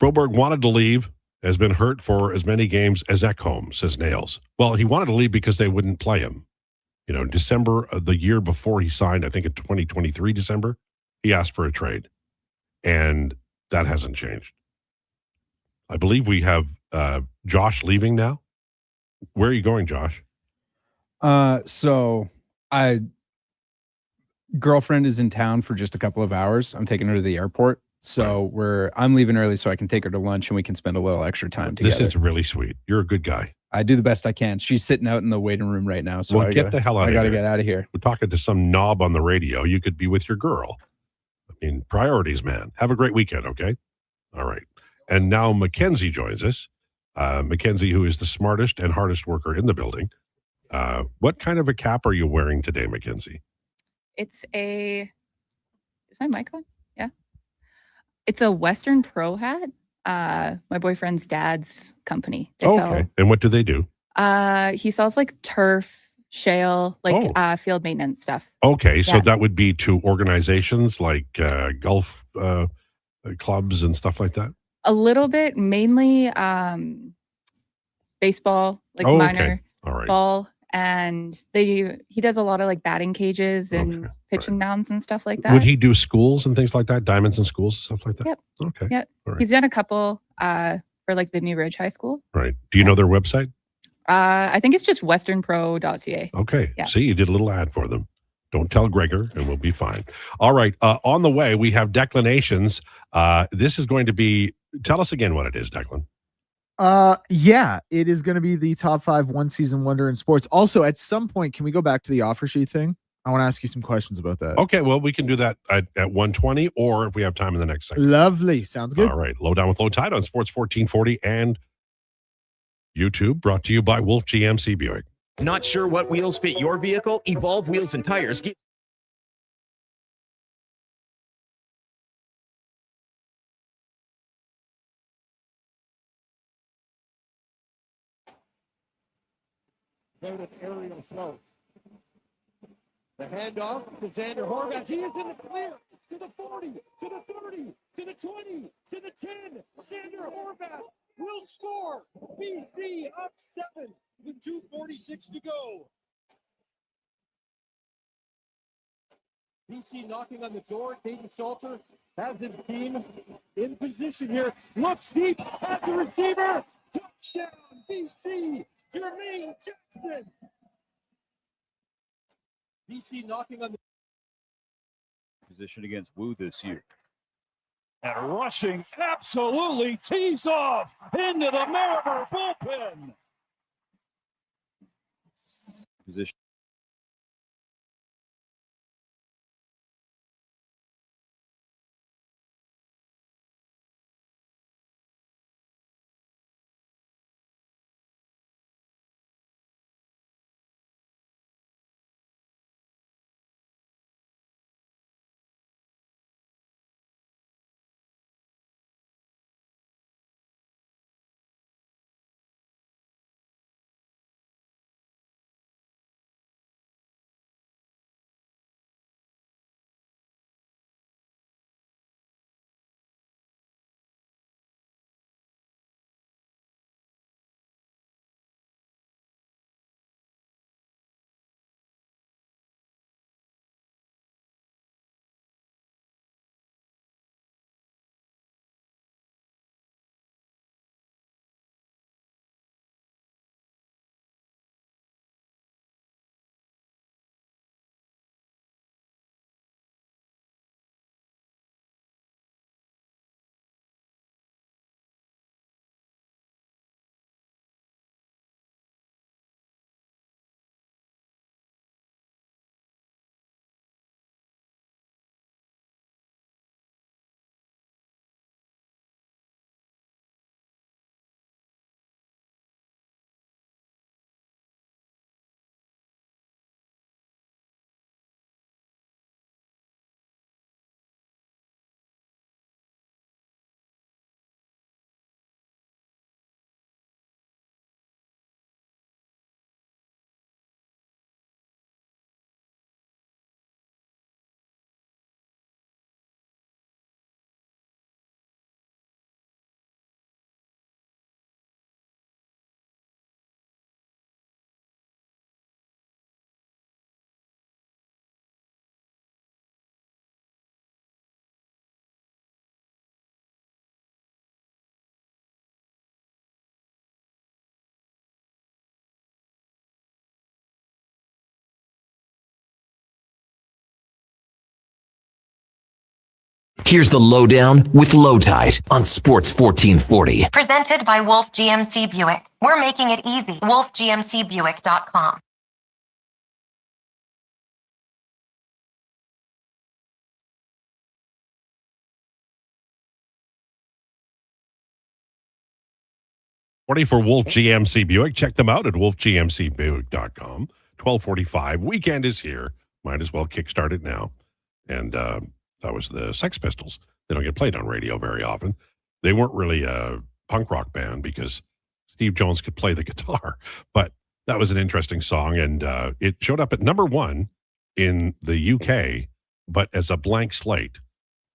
Broberg wanted to leave, has been hurt for as many games as Ekholm, says Nails. Well, he wanted to leave because they wouldn't play him. You know, December of the year before he signed, I think in 2023 December, he asked for a trade. And that hasn't changed. I believe we have Josh leaving now. Where are you going, Josh? So girlfriend is in town for just a couple of hours. I'm taking her to the airport. So I'm leaving early so I can take her to lunch and we can spend a little extra time together. This is really sweet. You're a good guy. I do the best I can. She's sitting out in the waiting room right now. So get the hell out of here. I got to get out of here. We're talking to some knob on the radio. You could be with your girl. I mean, priorities, man. Have a great weekend, okay? All right. And now Mackenzie joins us. Mackenzie, who is the smartest and hardest worker in the building. What kind of a cap are you wearing today, Mackenzie? It's is my mic on? Yeah. It's a Western Pro hat. My boyfriend's dad's company. Okay. And what do they do? He sells like turf, shale, like field maintenance stuff. Okay. So that would be to organizations like golf clubs and stuff like that? A little bit, mainly baseball, like minor ball. And he does a lot of like batting cages and pitching mounds and stuff like that. Would he do schools and things like that? Diamonds in schools, stuff like that? Yep. Okay. Yep. All right. He's done a couple for like the New Ridge High School. Right. Do you know their website? I think it's just westernpro.ca. Okay. Yeah. See, you did a little ad for them. Don't tell Gregor and we'll be fine. All right. On the way, we have declinations. This is going to be, tell us again what it is, Declan. Yeah, it is going to be the top 5 one season wonder in sports. Also, at some point, can we go back to the offer sheet thing? I want to ask you some questions about that. Okay, well, we can do that at 1:20 or if we have time in the next segment. Lovely. Sounds good. All right. Lowdown with Lowetide on Sports 1440 and YouTube, brought to you by Wolf GMC Buick. Not sure what wheels fit your vehicle? Evolve Wheels and Tires. Noted aerial flow. The handoff to Xander Horvath. He is in the clear to the 40, to the 30, to the 20, to the 10. Xander Horvath will score. BC up 7 with 2:46 to go. BC knocking on the door. Caden Salter has his team in position here. Looks deep at the receiver. Touchdown, BC. Jermaine Jackson. BC knocking on the position against Wu this year. And rushing absolutely tees off into the Mariner bullpen. Position. Here's the Lowdown with Lowetide on Sports 1440. Presented by Wolf GMC Buick. We're making it easy. WolfGMCBuick.com. For Wolf GMC Buick. Check them out at wolfgmcbuick.com. 12:45. Weekend is here. Might as well kickstart it now. And that was the Sex Pistols. They don't get played on radio very often. They weren't really a punk rock band because Steve Jones could play the guitar. But that was an interesting song. And it showed up at number 1 in the UK, but as a blank slate.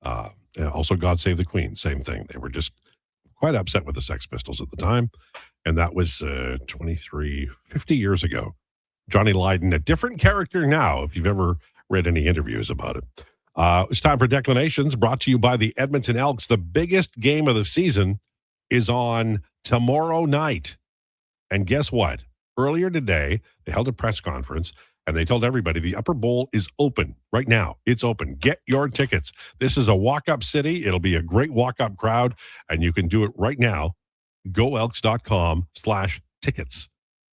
Also, God Save the Queen. Same thing. They were just quite upset with the Sex Pistols at the time. And that was 50 years ago. Johnny Lydon, a different character now, if you've ever read any interviews about it. It's time for Declinations, brought to you by the Edmonton Elks. The biggest game of the season is on tomorrow night. And guess what? Earlier today, they held a press conference, and they told everybody the Upper Bowl is open right now. It's open. Get your tickets. This is a walk-up city. It'll be a great walk-up crowd, and you can do it right now. GoElks.com/tickets.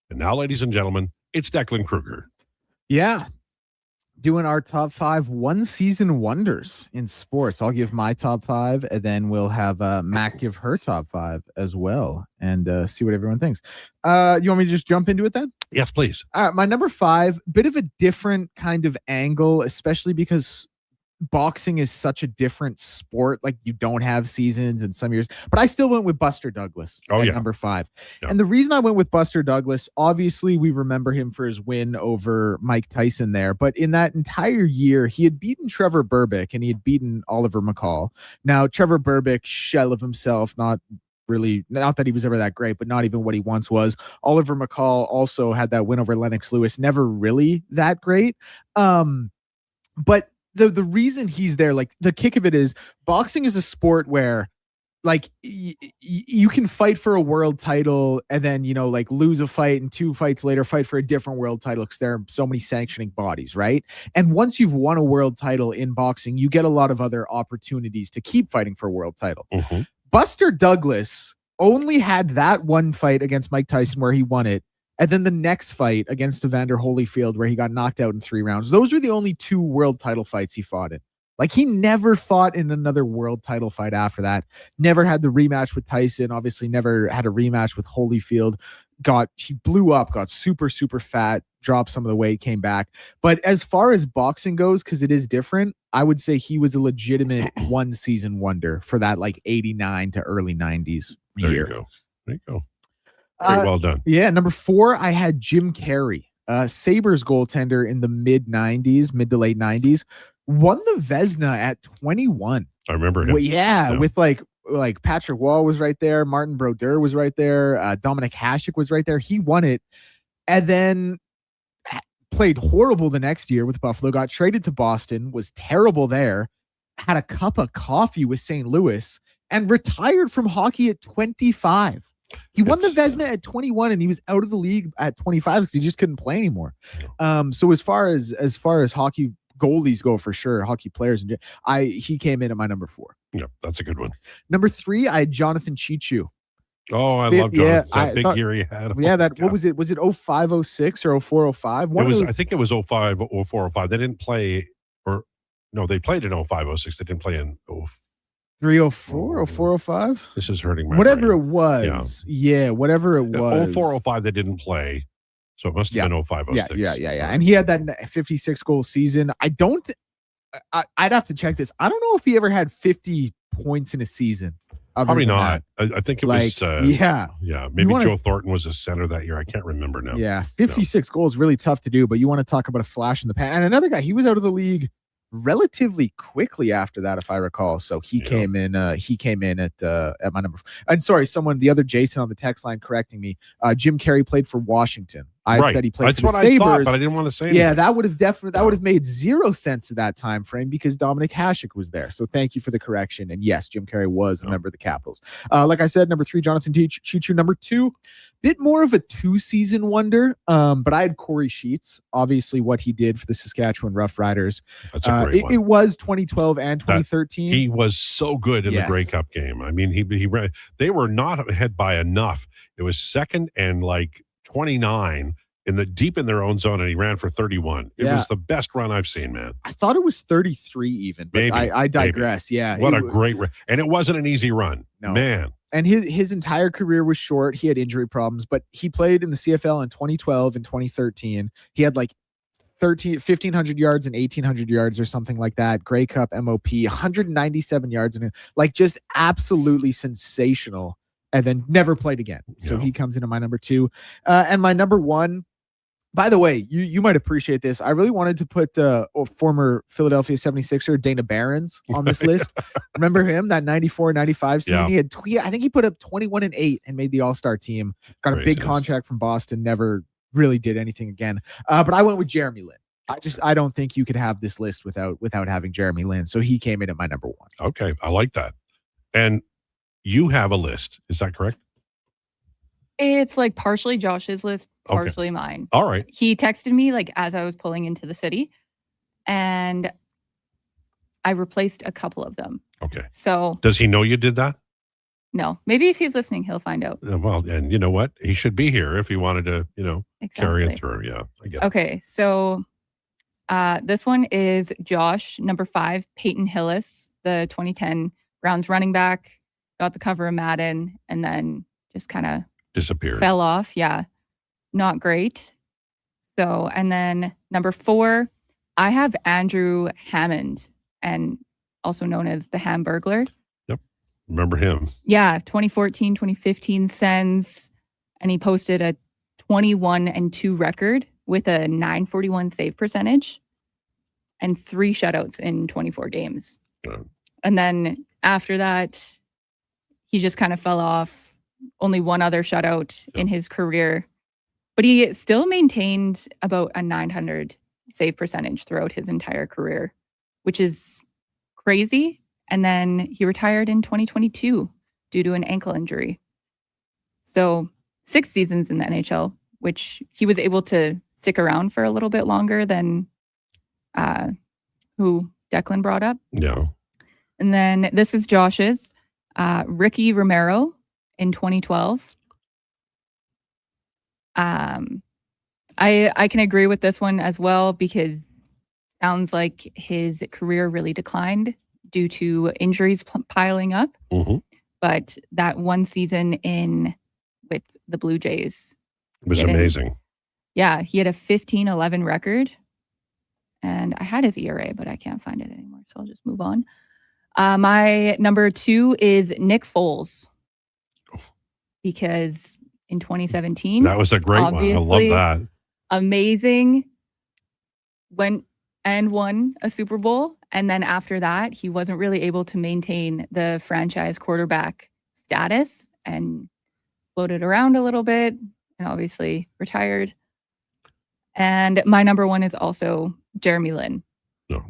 And now, ladies and gentlemen, it's Declan Krueger. Yeah. Doing our top 5 one-season wonders in sports. I'll give my top 5, and then we'll have Mac give her top 5 as well, and see what everyone thinks. You want me to just jump into it then? Yes, please. All right, my number 5, bit of a different kind of angle, especially because boxing is such a different sport. Like, you don't have seasons in some years, but I still went with Buster Douglas at number 5. Yeah. And the reason I went with Buster Douglas, obviously we remember him for his win over Mike Tyson there, but in that entire year, he had beaten Trevor Berbick and he had beaten Oliver McCall. Now, Trevor Berbick, shell of himself, not that he was ever that great, but not even what he once was. Oliver McCall also had that win over Lennox Lewis, never really that great. But the reason he's there, like, the kick of it is boxing is a sport where, like, you can fight for a world title and then, you know, like, lose a fight and 2 fights later fight for a different world title because there are so many sanctioning bodies, right? And once you've won a world title in boxing, you get a lot of other opportunities to keep fighting for a world title. Mm-hmm. Buster Douglas only had that one fight against Mike Tyson where he won it, and then the next fight against Evander Holyfield where he got knocked out in 3 rounds. Those were the only 2 world title fights he fought in. Like, he never fought in another world title fight after that. Never had the rematch with Tyson. Obviously never had a rematch with Holyfield. He blew up, got super, super fat, dropped some of the weight, came back. But as far as boxing goes, because it is different, I would say he was a legitimate one-season wonder for that, like, 89 to early 90s There year. you go. There you go. Very well done. Yeah, number 4, I had Jim Carrey, Sabres goaltender in the mid to late 90s, won the Vezina at 21. I remember him. Well, yeah, with like Patrick Wall was right there, Martin Brodeur was right there, Dominic Hasek was right there. He won it, and then played horrible the next year with Buffalo, got traded to Boston, was terrible there, had a cup of coffee with St. Louis, and retired from hockey at 25. He won the Vezina at 21, and he was out of the league at 25 because he just couldn't play anymore. So as far as hockey goalies go, for sure, hockey players, he came in at my number 4. Yeah, that's a good one. Number 3, I had Jonathan Chichu. Oh, I love Jonathan. That big year he had. Yeah, what was it? Was it 05, 06 or 04, 05? I think it was 05, 04, 05. They didn't play, they played in 05, 06. They didn't play in 304, 04, 05? This is hurting my whatever brain. it was. Yeah, whatever it was. 04, 05, they didn't play. So it must have been 05, 06. Yeah. And he had that 56-goal season. I'd have to check this. I don't know if he ever had 50 points in a season. Probably not. I think it was. Yeah. Maybe Joe Thornton was a center that year. I can't remember now. Yeah. 56 goals, really tough to do, but you want to talk about a flash in the pan. And another guy, he was out of the league relatively quickly after that, if I recall. So he came in at my number. And sorry, the other Jason on the text line correcting me. Jim Carrey played for Washington I said he played That's for the what I thought, Sabres. but I didn't want to say anything. Yeah, that would have made zero sense at that time frame because Dominic Hasek was there. So thank you for the correction. And yes, Jim Carrey was a member of the Capitals. Like I said, number 3, Jonathan Cheechoo. Number 2, bit more of a 2-season wonder. But I had Corey Sheets, obviously what he did for the Saskatchewan Roughriders. That's a great one. It was 2012 and 2013. He was so good in the Grey Cup game. I mean, they were not ahead by enough. It was second and like 29 deep in their own zone, and he ran for 31. It was the best run I've seen, man. I thought it was 33 even, but Maybe, I digress. maybe. Yeah. What a great run. And it wasn't an easy run. No. Man. And his entire career was short. He had injury problems, but he played in the CFL in 2012 and 2013. He had like 1,500 yards and 1,800 yards or something like that. Grey Cup MOP, 197 yards, and like just absolutely sensational. And then never played again. So he comes into my number 2. And my number 1, by the way, you might appreciate this. I really wanted to put former Philadelphia 76er Dana Barons on this list. Remember him, that 94-95 season? Yeah. I think he put up 21 and 8 and made the All-Star team. Got a big contract from Boston, never really did anything again. But I went with Jeremy Lin. I don't think you could have this list without having Jeremy Lin. So he came in at my number 1. Okay, I like that. And you have a list. Is that correct? It's like partially Josh's list, partially mine. All right. He texted me like as I was pulling into the city, and I replaced a couple of them. Okay. So does he know you did that? No. Maybe if he's listening, he'll find out. Well, and you know what? He should be here if he wanted to, carry it through. Yeah, I get it. Okay, so this one is Josh, number 5, Peyton Hillis, the 2010 Browns running back. Got the cover of Madden, and then just kind of disappeared. Fell off. Yeah. Not great. So, and then number 4, I have Andrew Hammond, and also known as the Hamburglar. Yep. Remember him. Yeah. 2014, 2015 Sens, and he posted a 21-2 record with a 941 save percentage and 3 shutouts in 24 games. And then after that, he just kind of fell off. Only one other shutout in his career. But he still maintained about a 900 save percentage throughout his entire career, which is crazy. And then he retired in 2022 due to an ankle injury. So 6 seasons in the NHL, which he was able to stick around for a little bit longer than who Declan brought up. Yeah. And then this is Josh's. Ricky Romero in 2012. I can agree with this one as well because sounds like his career really declined due to injuries piling up. Mm-hmm. But that one season with the Blue Jays was amazing. Yeah, he had a 15-11 record. And I had his ERA, but I can't find it anymore. So I'll just move on. My number 2 is Nick Foles. Because in 2017, that was a great one. I love that. Amazing. Went and won a Super Bowl. And then after that, he wasn't really able to maintain the franchise quarterback status and floated around a little bit and obviously retired. And my number 1 is also Jeremy Lin. No.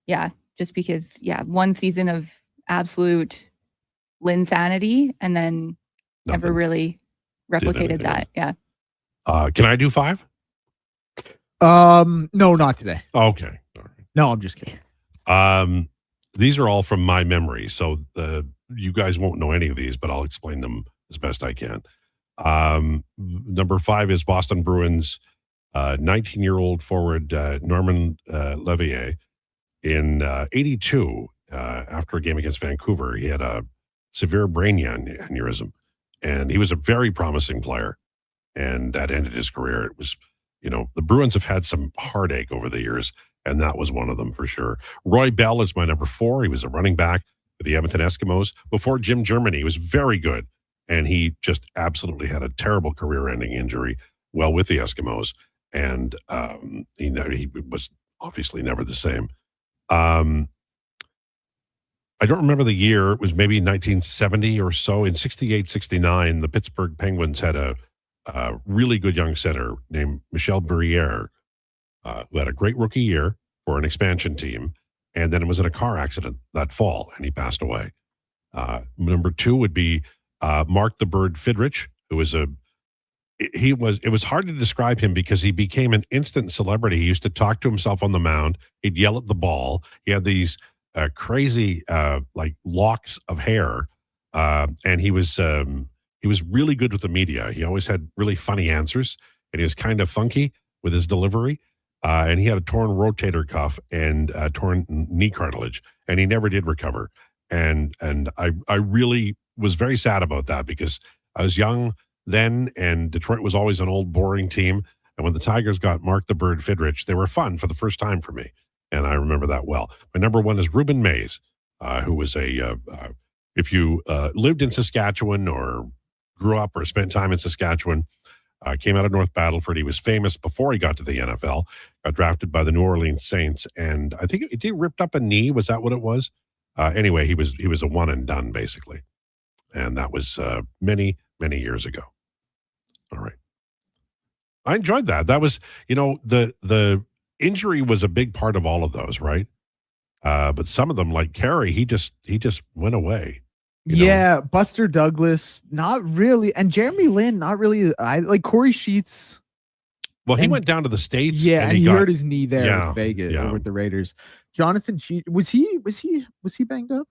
Yeah, just because, one season of absolute Linsanity and then never really replicated that. Yeah. Can I do 5? No, not today. Okay. All right. No, I'm just kidding. These are all from my memory, so you guys won't know any of these, but I'll explain them as best I can. Number 5 is Boston Bruins 19-year-old forward Norman Levier. In 82, after a game against Vancouver, he had a severe brain aneurysm, and he was a very promising player, and that ended his career. It was, the Bruins have had some heartache over the years, and that was one of them for sure. Roy Bell is my number 4. He was a running back for the Edmonton Eskimos. Before Jim Germany, he was very good, and he just absolutely had a terrible career-ending injury while with the Eskimos, and he was obviously never the same. I don't remember the year. It was maybe 1970 or so. In 68, 69, the Pittsburgh Penguins had a a really good young center named Michel Briere, who had a great rookie year for an expansion team, and then it was in a car accident that fall, and he passed away. Number 2 would be Mark the Bird Fidrich, who was it was hard to describe him because he became an instant celebrity. He used to talk to himself on the mound. He'd yell at the ball. He had these crazy like locks of hair, and he was really good with the media. He always had really funny answers, and he was kind of funky with his delivery. And he had a torn rotator cuff and torn knee cartilage, and he never did recover. And I really was very sad about that because I was young then, and Detroit was always an old, boring team. And when the Tigers got Mark the Bird Fidrich, they were fun for the first time for me, and I remember that well. My number 1 is Ruben Mays, who was if you lived in Saskatchewan or grew up or spent time in Saskatchewan, came out of North Battleford. He was famous before he got to the NFL, got drafted by the New Orleans Saints, and I think he ripped up a knee. Was that what it was? Anyway, he was a one and done, basically. And that was many, many years ago. All right. I enjoyed that. That was, the injury was a big part of all of those, right? But some of them, like Carey, he just went away. Yeah, Buster Douglas, not really, and Jeremy Lin, not really. I like Corey Sheets. Well, he went down to the States. Yeah, and he hurt his knee there with Vegas yeah. or with the Raiders. Jonathan Cheat, was he banged up?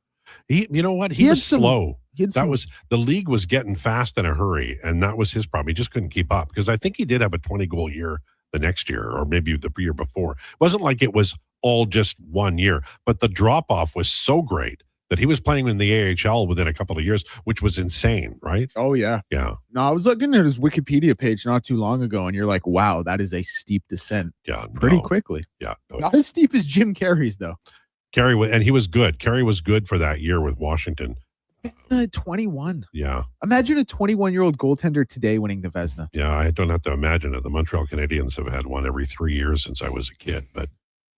You know what? He was slow. The league was getting fast in a hurry, and that was his problem. He just couldn't keep up because I think he did have a 20-goal year the next year, or maybe the year before. It wasn't like it was all just 1 year, but the drop-off was so great that he was playing in the AHL within a couple of years, which was insane, right? Oh, yeah. Yeah. No, I was looking at his Wikipedia page not too long ago, and you're like, wow, that is a steep descent. Yeah. Pretty quickly. Yeah. No, not as steep as Jim Carey's, though. Carey, and he was good. Carey was good for that year with Washington. 21. Yeah. Imagine a 21-year-old goaltender today winning the Vezina. Yeah, I don't have to imagine it. The Montreal Canadiens have had one every 3 years since I was a kid, but,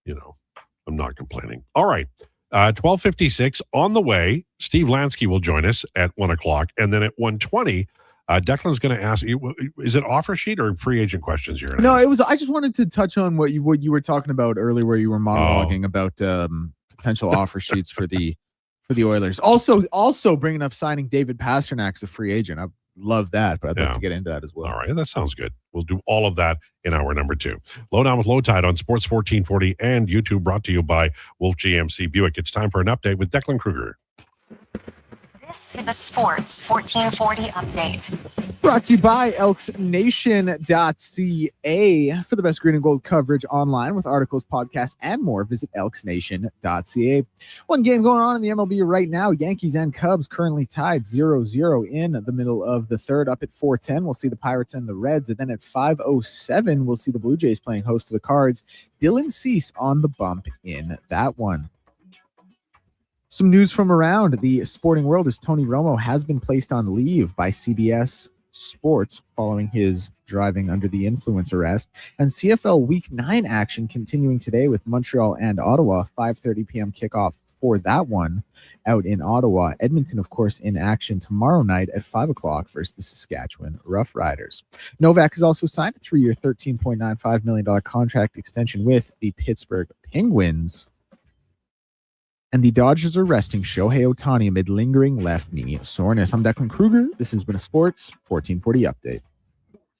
I'm not complaining. All right. 12:56 on the way. Steve Lansky will join us at 1 o'clock. And then at 1:20, Declan's going to ask you, is it offer sheet or free agent questions you're going to No, ask? it was, I just wanted to touch on what you were talking about earlier, where you were monologuing about potential offer sheets for the Oilers. Also bringing up signing David Pastrnak as a free agent. I love that, but I'd like to get into that as well. All right, that sounds good. We'll do all of that in hour number 2. Lowdown with Lowetide on Sports 1440 and YouTube, brought to you by Wolf GMC Buick. It's time for an update with Declan Krueger. This is a Sports 1440 update. Brought to you by elksnation.ca. For the best green and gold coverage online with articles, podcasts, and more, visit elksnation.ca. One game going on in the MLB right now. Yankees and Cubs currently tied 0-0 in the middle of the third. Up at 4:10, we'll see the Pirates and the Reds. And then at 5:07, we'll see the Blue Jays playing host to the Cards. Dylan Cease on the bump in that one. Some news from around the sporting world is Tony Romo has been placed on leave by CBS Sports following his driving under the influence arrest. And CFL Week 9 action continuing today with Montreal and Ottawa. 5:30 p.m. kickoff for that one out in Ottawa. Edmonton, of course, in action tomorrow night at 5 o'clock versus the Saskatchewan Roughriders. Novak has also signed a 3-year, $13.95 million contract extension with the Pittsburgh Penguins. And the Dodgers are resting Shohei Ohtani amid lingering left knee soreness. I'm Declan Krueger. This has been a Sports 1440 update.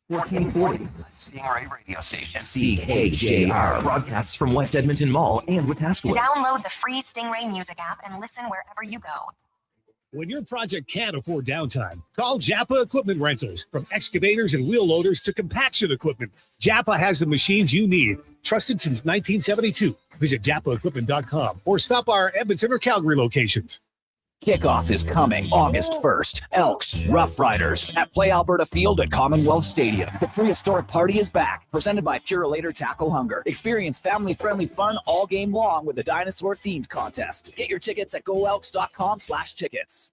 1440, Stingray radio station. CKJR broadcasts from West Edmonton Mall and Wetaskiwin. Download the free Stingray music app and listen wherever you go. When your project can't afford downtime, call Japa Equipment Rentals. From excavators and wheel loaders to compaction equipment, Japa has the machines you need. Trusted since 1972. Visit JapaEquipment.com or stop by our Edmonton or Calgary locations. Kickoff is coming August 1st. Elks, Rough Riders at Play Alberta Field at Commonwealth Stadium. The prehistoric party is back, presented by Purolator Tackle Hunger. Experience family-friendly fun all game long with a dinosaur-themed contest. Get your tickets at GoElks.com/tickets.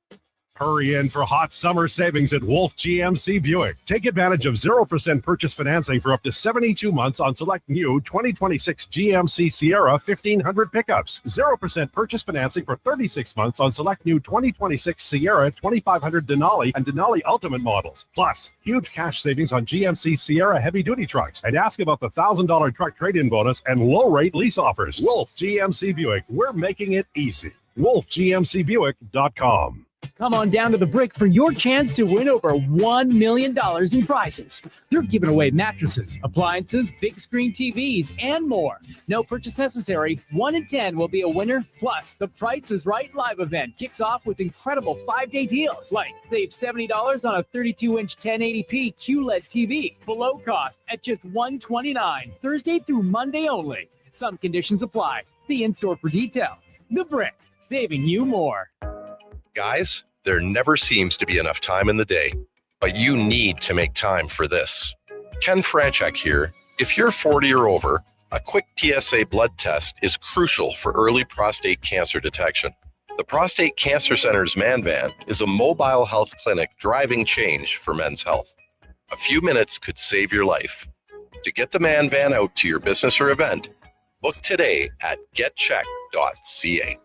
Hurry in for hot summer savings at Wolf GMC Buick. Take advantage of 0% purchase financing for up to 72 months on select new 2026 GMC Sierra 1500 pickups. 0% purchase financing for 36 months on select new 2026 Sierra 2500 Denali and Denali Ultimate models. Plus, huge cash savings on GMC Sierra heavy-duty trucks. And ask about the $1,000 truck trade-in bonus and low-rate lease offers. Wolf GMC Buick. We're making it easy. WolfGMCBuick.com. Come on down to the Brick for your chance to win over $1 million in prizes. They're giving away mattresses, appliances, big screen TVs, and more. No purchase necessary. 1 in 10 will be a winner. Plus, the Price is Right live event kicks off with incredible 5-day deals like save $70 on a 32-inch 1080p QLED TV below cost at just $129. Thursday through Monday only. Some conditions apply. See in-store for details. The Brick, saving you more. Guys, there never seems to be enough time in the day, but you need to make time for this. Ken Franchek here. If you're 40 or over, a quick PSA blood test is crucial for early prostate cancer detection. The Prostate Cancer Center's Man Van is a mobile health clinic driving change for men's health. A few minutes could save your life. To get the Man Van out to your business or event, book today at getcheck.ca.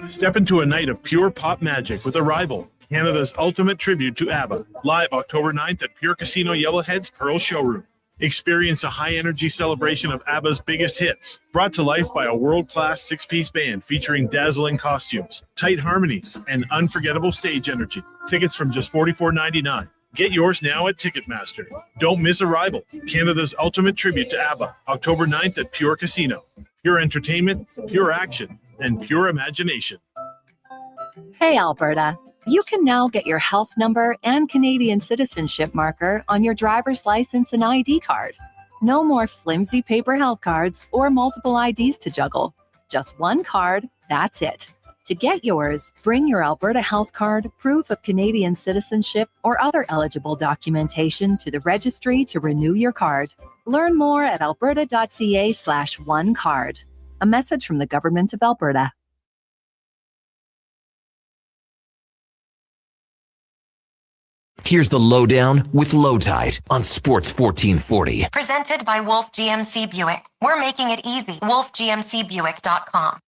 Step into a night of pure pop magic with Arrival, Canada's ultimate tribute to ABBA, live October 9th at Pure Casino Yellowhead's Pearl Showroom. Experience a high-energy celebration of ABBA's biggest hits, brought to life by a world-class six-piece band featuring dazzling costumes, tight harmonies, and unforgettable stage energy. Tickets from just $44.99. Get yours now at Ticketmaster. Don't miss Arrival, Canada's ultimate tribute to ABBA, October 9th at Pure Casino. Pure entertainment, pure action, and pure imagination. Hey, Alberta. You can now get your health number and Canadian citizenship marker on your driver's license and ID card. No more flimsy paper health cards or multiple IDs to juggle. Just one card, that's it. To get yours, bring your Alberta health card, proof of Canadian citizenship, or other eligible documentation to the registry to renew your card. Learn more at alberta.ca/onecard. A message from the Government of Alberta. Here's the Lowdown with Lowetide on Sports 1440. Presented by Wolf GMC Buick. We're making it easy. WolfGMCBuick.com.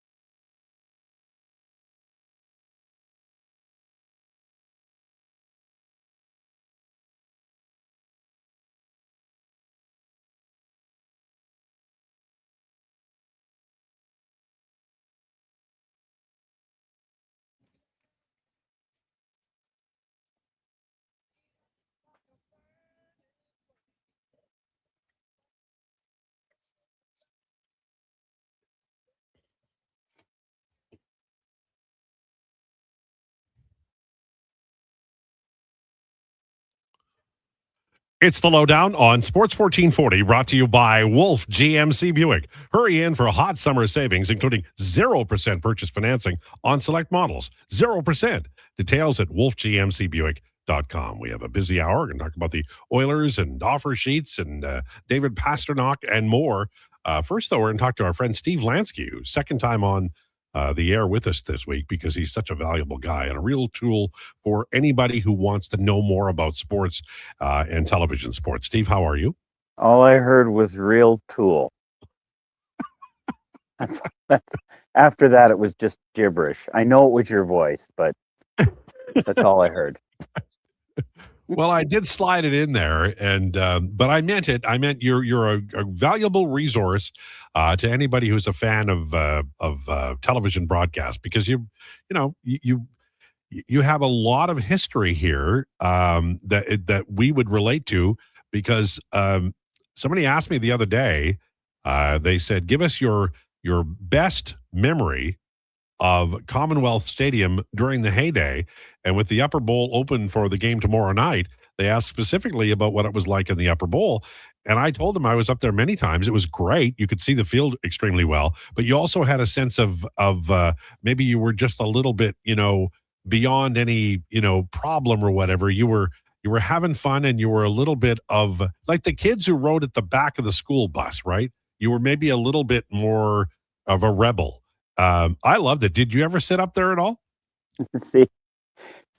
It's the Lowdown on Sports 1440, brought to you by Wolf GMC Buick. Hurry in for hot summer savings, including 0% purchase financing on select models. 0%. Details at wolfgmcbuick.com. We have a busy hour. We're going to talk about the Oilers and offer sheets and David Pasternak and more. First, though, we're going to talk to our friend Steve Lansky, who's second time on the air with us this week because he's such a valuable guy and a real tool for anybody who wants to know more about sports and television sports. Steve, how are you? All I heard was real tool. that's, after that, it was just gibberish. I know it was your voice, but that's all I heard. Well, I did slide it in there, and but I meant it. I meant you're a valuable resource to anybody who's a fan of television broadcast, because you have a lot of history here that we would relate to, because somebody asked me the other day. They said, "Give us your best memory of Commonwealth Stadium during the heyday." And with the Upper Bowl open for the game tomorrow night, they asked specifically about what it was like in the Upper Bowl. And I told them I was up there many times. It was great. You could see the field extremely well, but you also had a sense of maybe you were just a little bit, beyond any, problem or whatever. You were having fun, and you were a little bit of like the kids who rode at the back of the school bus, right? You were maybe a little bit more of a rebel. I loved it. Did you ever sit up there at all?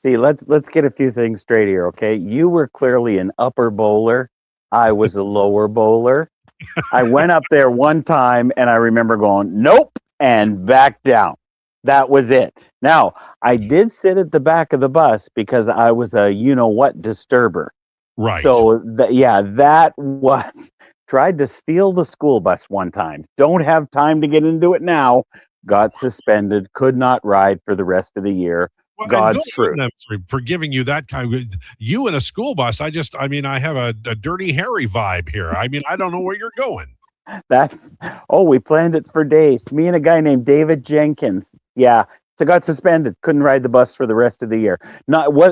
See, let's get a few things straight here, okay? You were clearly an upper bowler. I was a lower bowler. I went up there one time and I remember going, nope, and back down. That was it. Now, I did sit at the back of the bus because I was a you-know-what disturber. Right. So, that was tried to steal the school bus one time. Don't have time to get into it now. Got suspended, could not ride for the rest of the year. Well, and God's good truth. on them for giving you that kind of you in a school bus. I have a Dirty Harry vibe here. I mean, I don't know where you're going. We planned it for days. Me and a guy named David Jenkins. Yeah. So got suspended. Couldn't ride the bus for the rest of the year.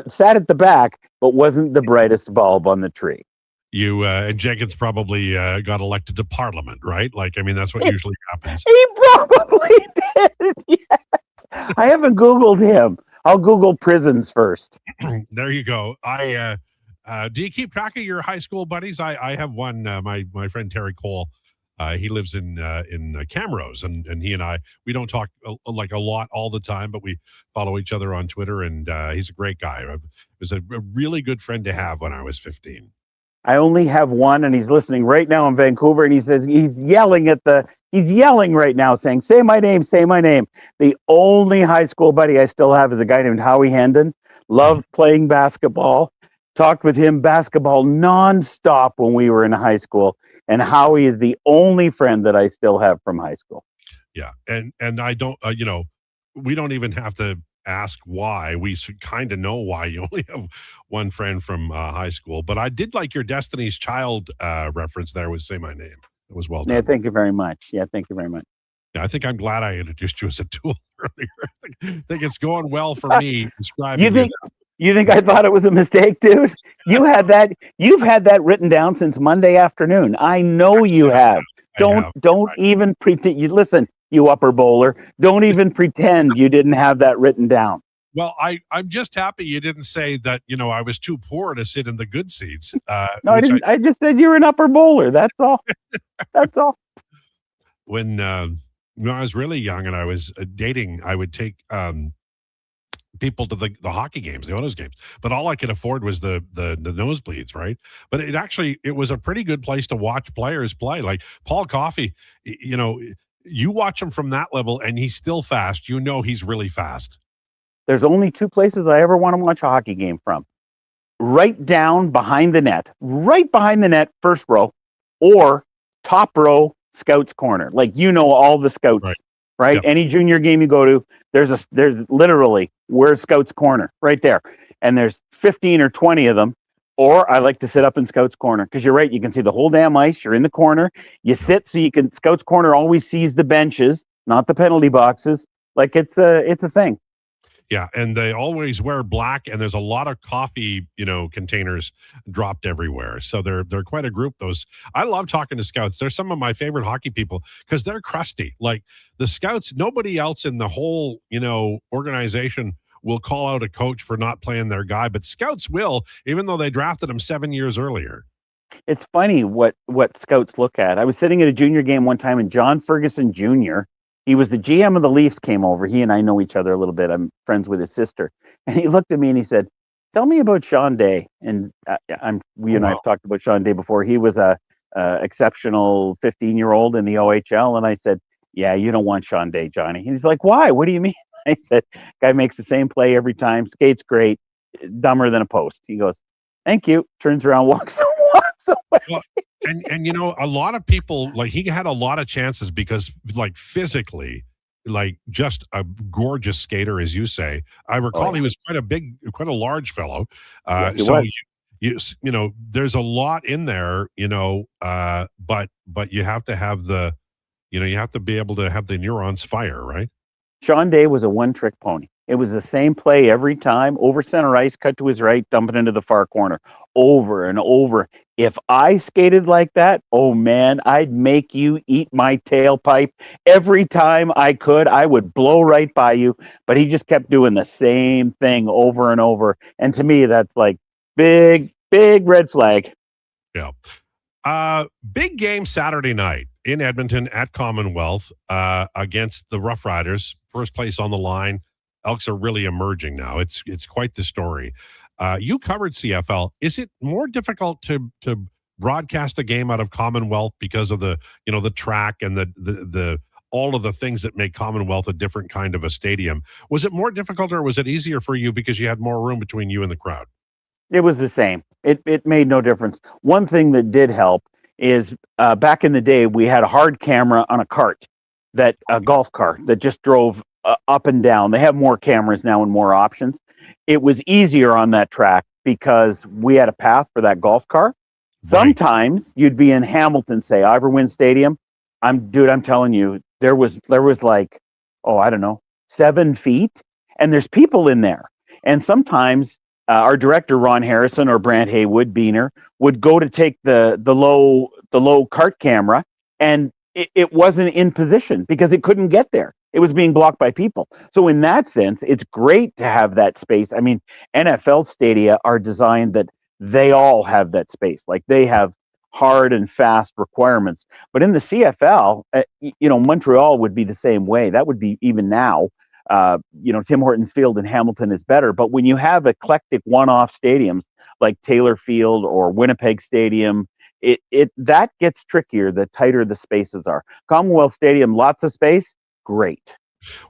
Sat at the back, but wasn't the brightest bulb on the tree. You and Jenkins probably got elected to Parliament, right? Like, I mean, that's what usually happens. He probably did. Yes. I haven't Googled him. I'll Google prisons first. There you go. Do you keep track of your high school buddies? I have one. My friend Terry Cole. He lives in Camrose, and he and we don't talk like a lot all the time, but we follow each other on Twitter, and he's a great guy. He was a really good friend to have when I was 15. I only have one, and he's listening right now in Vancouver, and he says he's yelling right now, saying, "Say my name, say my name." The only high school buddy I still have is a guy named Howie Hendon. Loved playing basketball. Talked with him basketball nonstop when we were in high school, and Howie is the only friend that I still have from high school. Yeah, and I don't, we don't even have to ask why. We should kind of know why you only have one friend from high school. But I did like your Destiny's Child reference there with Say My Name. It was well done. Yeah, thank you very much. Yeah, I think I'm glad I introduced you as a tool earlier. I think it's going well for me describing You think I thought it was a mistake, dude? You've had that written down since Monday afternoon. I know you have. Don't even pretend. You listen, you upper bowler. Don't even pretend you didn't have that written down. Well, I'm just happy you didn't say that, I was too poor to sit in the good seats. No, I didn't. I just said you're an upper bowler. That's all. That's all. When I was really young and I was dating, I would take people to the hockey games, the Oilers games, but all I could afford was the nosebleeds, right? But it was a pretty good place to watch players play. Like Paul Coffey, you watch him from that level and he's still fast. He's really fast. There's only two places I ever want to watch a hockey game from. Right down behind the net, first row, or top row, scouts corner. Like, all the scouts, right? Yep. Any junior game you go to, there's literally, where's scouts corner? Right there. And there's 15 or 20 of them. Or I like to sit up in scouts corner because you're right. You can see the whole damn ice. You're in the corner. You sit so you can, scouts corner always sees the benches, not the penalty boxes. Like it's a thing. Yeah, and they always wear black, and there's a lot of coffee, containers dropped everywhere. So they're quite a group. I love talking to scouts. They're some of my favorite hockey people because they're crusty. Like the scouts, nobody else in the whole, organization will call out a coach for not playing their guy, but scouts will, even though they drafted him 7 years earlier. It's funny what scouts look at. I was sitting at a junior game one time, and John Ferguson Jr., he was the GM of the Leafs, came over. He and I know each other a little bit. I'm friends with his sister. And he looked at me and he said, "Tell me about Sean Day." And I have talked about Sean Day before. He was a exceptional 15-year-old in the OHL. And I said, "Yeah, you don't want Sean Day, Johnny." And he's like, "Why? What do you mean?" I said, "Guy makes the same play every time. Skates great. Dumber than a post." He goes, "Thank you." Turns around, walks away. Well, and a lot of people, like, he had a lot of chances because, like, physically, like, just a gorgeous skater, as you say. I recall he was quite a large fellow. Yes, he was. There's a lot in there, but you have to have you have to be able to have the neurons fire, right? Sean Day was a one-trick pony. It was the same play every time, over center ice, cut to his right, dump it into the far corner, over and over. If I skated like that, oh man, I'd make you eat my tailpipe. Every time I could, I would blow right by you. But he just kept doing the same thing over and over. And to me, that's like big red flag. Yeah. Big game Saturday night in Edmonton at Commonwealth against the Rough Riders. First place on the line. Elks are really emerging now. It's quite the story. You covered CFL. Is it more difficult to broadcast a game out of Commonwealth because of the track and the all of the things that make Commonwealth a different kind of a stadium? Was it more difficult, or was it easier for you because you had more room between you and the crowd? It was the same. It made no difference. One thing that did help is back in the day, we had a hard camera on a cart, a golf cart that just drove up and down. They have more cameras now and more options. It was easier on that track because we had a path for that golf cart. Sometimes you'd be in Hamilton, say Iverwin Stadium. I'm telling you, there was like, I don't know, 7 feet, and there's people in there. And sometimes our director Ron Harrison or Brant Haywood Beaner would go to take the low cart camera, and it wasn't in position because it couldn't get there. It was being blocked by people. So in that sense, it's great to have that space. I mean, NFL stadia are designed that they all have that space. Like, they have hard and fast requirements. But in the CFL, Montreal would be the same way. That would be even now. Tim Hortons Field in Hamilton is better. But when you have eclectic one-off stadiums like Taylor Field or Winnipeg Stadium, that gets trickier the tighter the spaces are. Commonwealth Stadium, lots of space, great.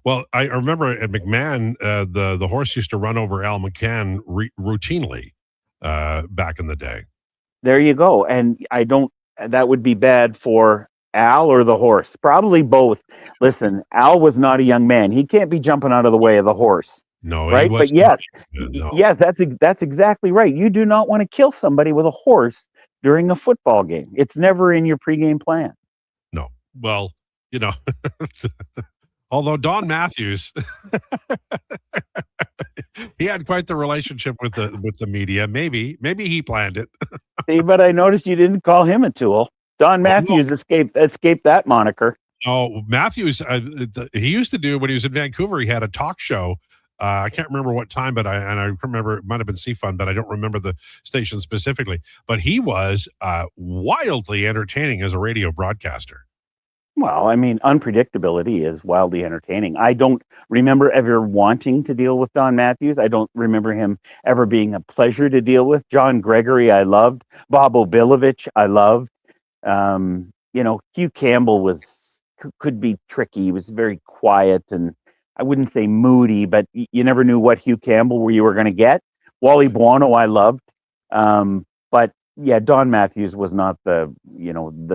Well, I remember at McMahon, the horse used to run over Al McCann routinely back in the day. There you go. And that would be bad for Al or the horse. Probably both. Listen, Al was not a young man. He can't be jumping out of the way of the horse. No, right? But yes, that's exactly right. You do not want to kill somebody with a horse during a football game. It's never in your pregame plan. No. Well, although Don Matthews, he had quite the relationship with the media. Maybe he planned it. See, but I noticed you didn't call him a tool. Don Matthews escaped that moniker. Oh, Matthews, he used to do, when he was in Vancouver, he had a talk show. I can't remember what time, but I remember it might have been C-Fun, but I don't remember the station specifically. But he was wildly entertaining as a radio broadcaster. Well, I mean, unpredictability is wildly entertaining. I don't remember ever wanting to deal with Don Matthews. I don't remember him ever being a pleasure to deal with. John Gregory, I loved. Bob Obilovich, I loved. Hugh Campbell could be tricky. He was very quiet, and I wouldn't say moody, but you never knew what Hugh Campbell you were going to get. Wally Buono, I loved. But yeah, Don Matthews was not the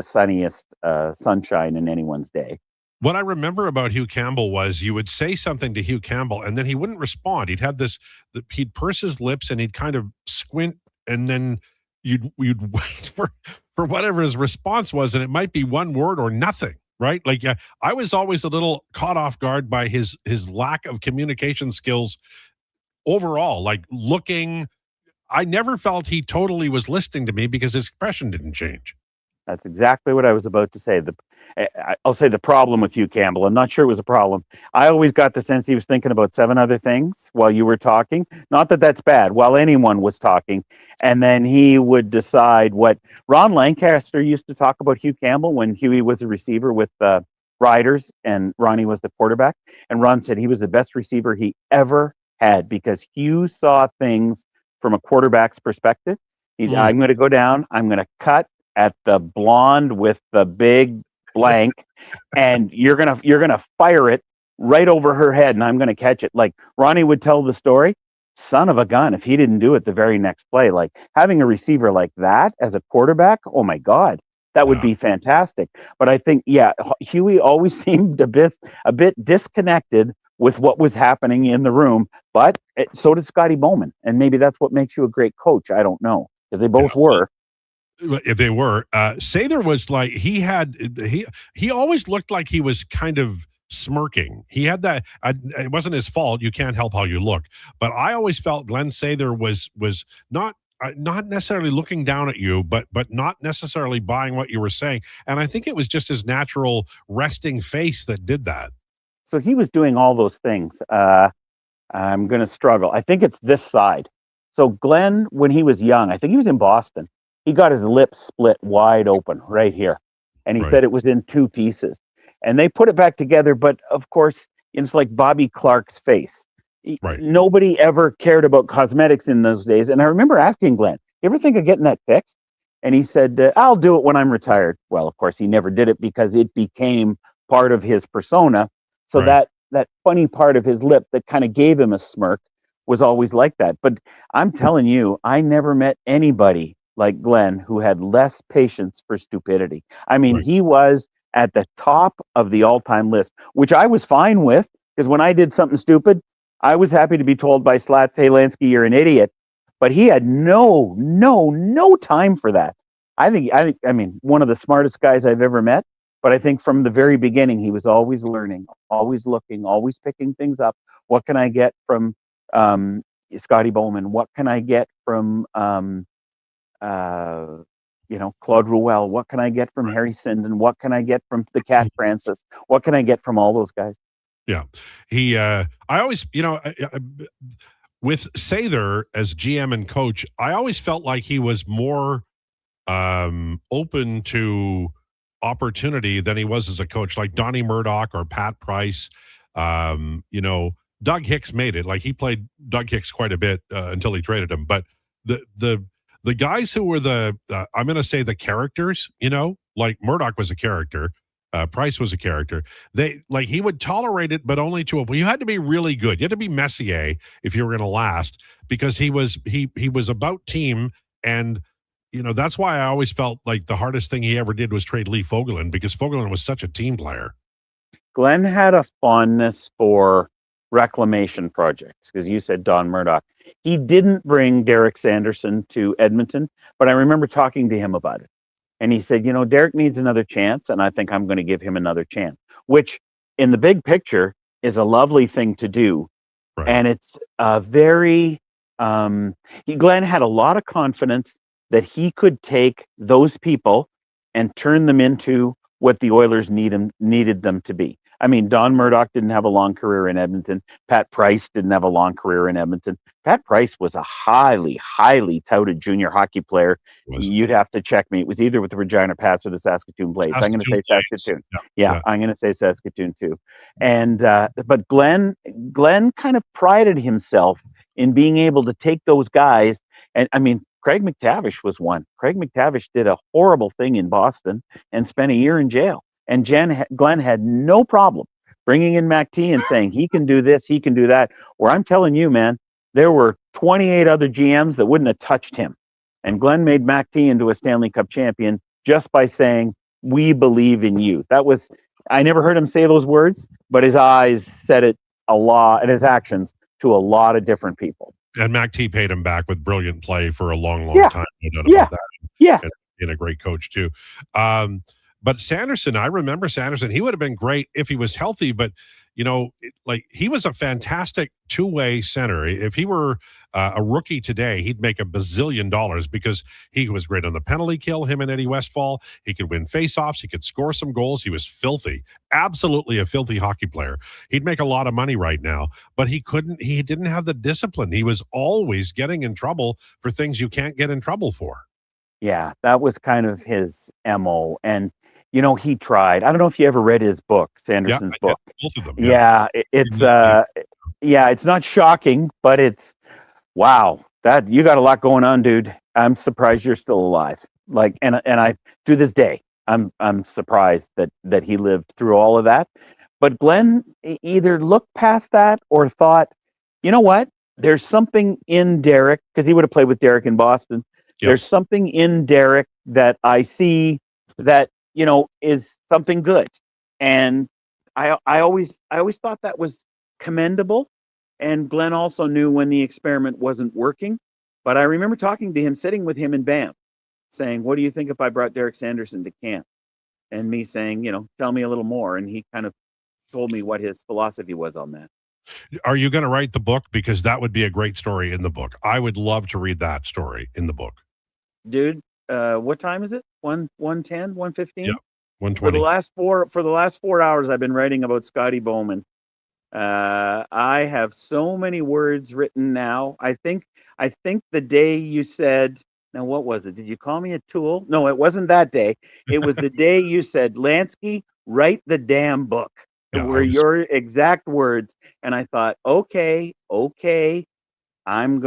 sunniest sunshine in anyone's day. What I remember about Hugh Campbell was you would say something to Hugh Campbell and then he wouldn't respond. He'd have he'd purse his lips and he'd kind of squint, and then you'd wait for whatever his response was, and it might be one word or nothing, right? Like, yeah, I was always a little caught off guard by his lack of communication skills overall, like looking. I never felt he totally was listening to me because his expression didn't change. That's exactly what I was about to say. I'll say the problem with Hugh Campbell. I'm not sure it was a problem. I always got the sense he was thinking about 7 other things while you were talking. Not that that's bad, while anyone was talking. And then he would decide what Ron Lancaster used to talk about Hugh Campbell when Huey was a receiver with Riders and Ronnie was the quarterback. And Ron said he was the best receiver he ever had because Hugh saw things from a quarterback's perspective. I'm going to go down. I'm going to cut at the blonde with the big blank, and you're gonna fire it right over her head, and I'm going to catch it. Like Ronnie would tell the story. Son of a gun! If he didn't do it the very next play, like having a receiver like that as a quarterback, oh my God, that would be fantastic. But I think, Huey always seemed a bit disconnected with what was happening in the room, but so did Scotty Bowman. And maybe that's what makes you a great coach. I don't know, because they both were. If they were, Sather was like, he always looked like he was kind of smirking. He had that, it wasn't his fault. You can't help how you look. But I always felt Glenn Sather was not necessarily looking down at you, but not necessarily buying what you were saying. And I think it was just his natural resting face that did that. So he was doing all those things. I'm going to struggle. I think it's this side. So Glenn, when he was young, I think he was in Boston, he got his lips split wide open right here. And he said it was in 2 pieces. And they put it back together. But of course, it's like Bobby Clark's face. Right. Nobody ever cared about cosmetics in those days. And I remember asking Glenn, you ever think of getting that fixed? And he said, I'll do it when I'm retired. Well, of course, he never did it because it became part of his persona. So Right. that funny part of his lip that kind of gave him a smirk was always like that. But I'm telling you, I never met anybody like Glenn who had less patience for stupidity. I mean, Right. he was at the top of the all-time list, which I was fine with, because when I did something stupid, I was happy to be told by Slats, hey, Lansky, you're an idiot. But he had no time for that. I mean, one of the smartest guys I've ever met. But I think from the very beginning, he was always learning, always looking, always picking things up. What can I get from Scotty Bowman? What can I get from Claude Ruel? What can I get from Harry Sinden? What can I get from the Cat Francis? What can I get from all those guys? Yeah. I always, with Sather as GM and coach, I always felt like he was more open to opportunity than he was as a coach, like Donnie Murdoch or Pat Price. Doug Hicks made it. Like, he played Doug Hicks quite a bit until he traded him. But the guys who were I'm going to say the characters, like Murdoch was a character. Price was a character. He would tolerate it, but only to you had to be really good. You had to be Messier if you were going to last, because he was about team. And that's why I always felt like the hardest thing he ever did was trade Lee Fogelin, because Fogelin was such a team player. Glenn had a fondness for reclamation projects, because you said Don Murdoch. He didn't bring Derek Sanderson to Edmonton, but I remember talking to him about it. And he said, Derek needs another chance, and I think I'm going to give him another chance, which in the big picture is a lovely thing to do. Right. And it's very, Glenn had a lot of confidence that he could take those people and turn them into what the Oilers needed them to be. I mean, Don Murdoch didn't have a long career in Edmonton. Pat Price didn't have a long career in Edmonton. Pat Price was a highly, highly touted junior hockey player. You'd have to check me. It was either with the Regina Pats or the Saskatoon Blades. I'm going to say Saskatoon. Yeah, I'm going to say Saskatoon too. And but Glenn kind of prided himself in being able to take those guys. And I mean, Craig McTavish was one. Craig McTavish did a horrible thing in Boston and spent a year in jail. And Glenn had no problem bringing in Mac T and saying he can do this, he can do that. Where I'm telling you, man, there were 28 other GMs that wouldn't have touched him. And Glenn made Mac T into a Stanley Cup champion just by saying, we believe in you. I never heard him say those words, but his eyes said it a lot, and his actions to a lot of different people. And Mac T paid him back with brilliant play for a long time. No doubt about that. Yeah. And a great coach too. But Sanderson, I remember Sanderson. He would have been great if he was healthy, but he was a fantastic two-way center. If he were a rookie today, he'd make $1 bazillion because he was great on the penalty kill, him and Eddie Westfall. He could win faceoffs. He could score some goals. He was filthy, absolutely a filthy hockey player. He'd make a lot of money right now, but he didn't have the discipline. He was always getting in trouble for things you can't get in trouble for. Yeah, that was kind of his MO. And he tried. I don't know if you ever read his book, Sanderson's book. Both of them. Yeah, it's not shocking, but it's wow. That you got a lot going on, dude. I'm surprised you're still alive. And I to this day, I'm surprised that he lived through all of that. But Glenn either looked past that or thought, you know what? There's something in Derek, because he would have played with Derek in Boston. Yep. There's something in Derek that I see that is something good. And I always thought that was commendable. And Glenn also knew when the experiment wasn't working. But I remember talking to him, sitting with him in Banff, saying, what do you think if I brought Derek Sanderson to camp? And me saying, tell me a little more. And he kind of told me what his philosophy was on that. Are you going to write the book? Because that would be a great story in the book. I would love to read that story in the book. Dude, what time is it? 1:10, 1:15? Yeah, 1:20. For the last 4 hours, I've been writing about Scotty Bowman. I have so many words written now. I think the day you said, now what was it? Did you call me a tool? No, it wasn't that day. It was the day you said, Lansky, write the damn book. Yeah, were your exact words. And I thought, okay, so I've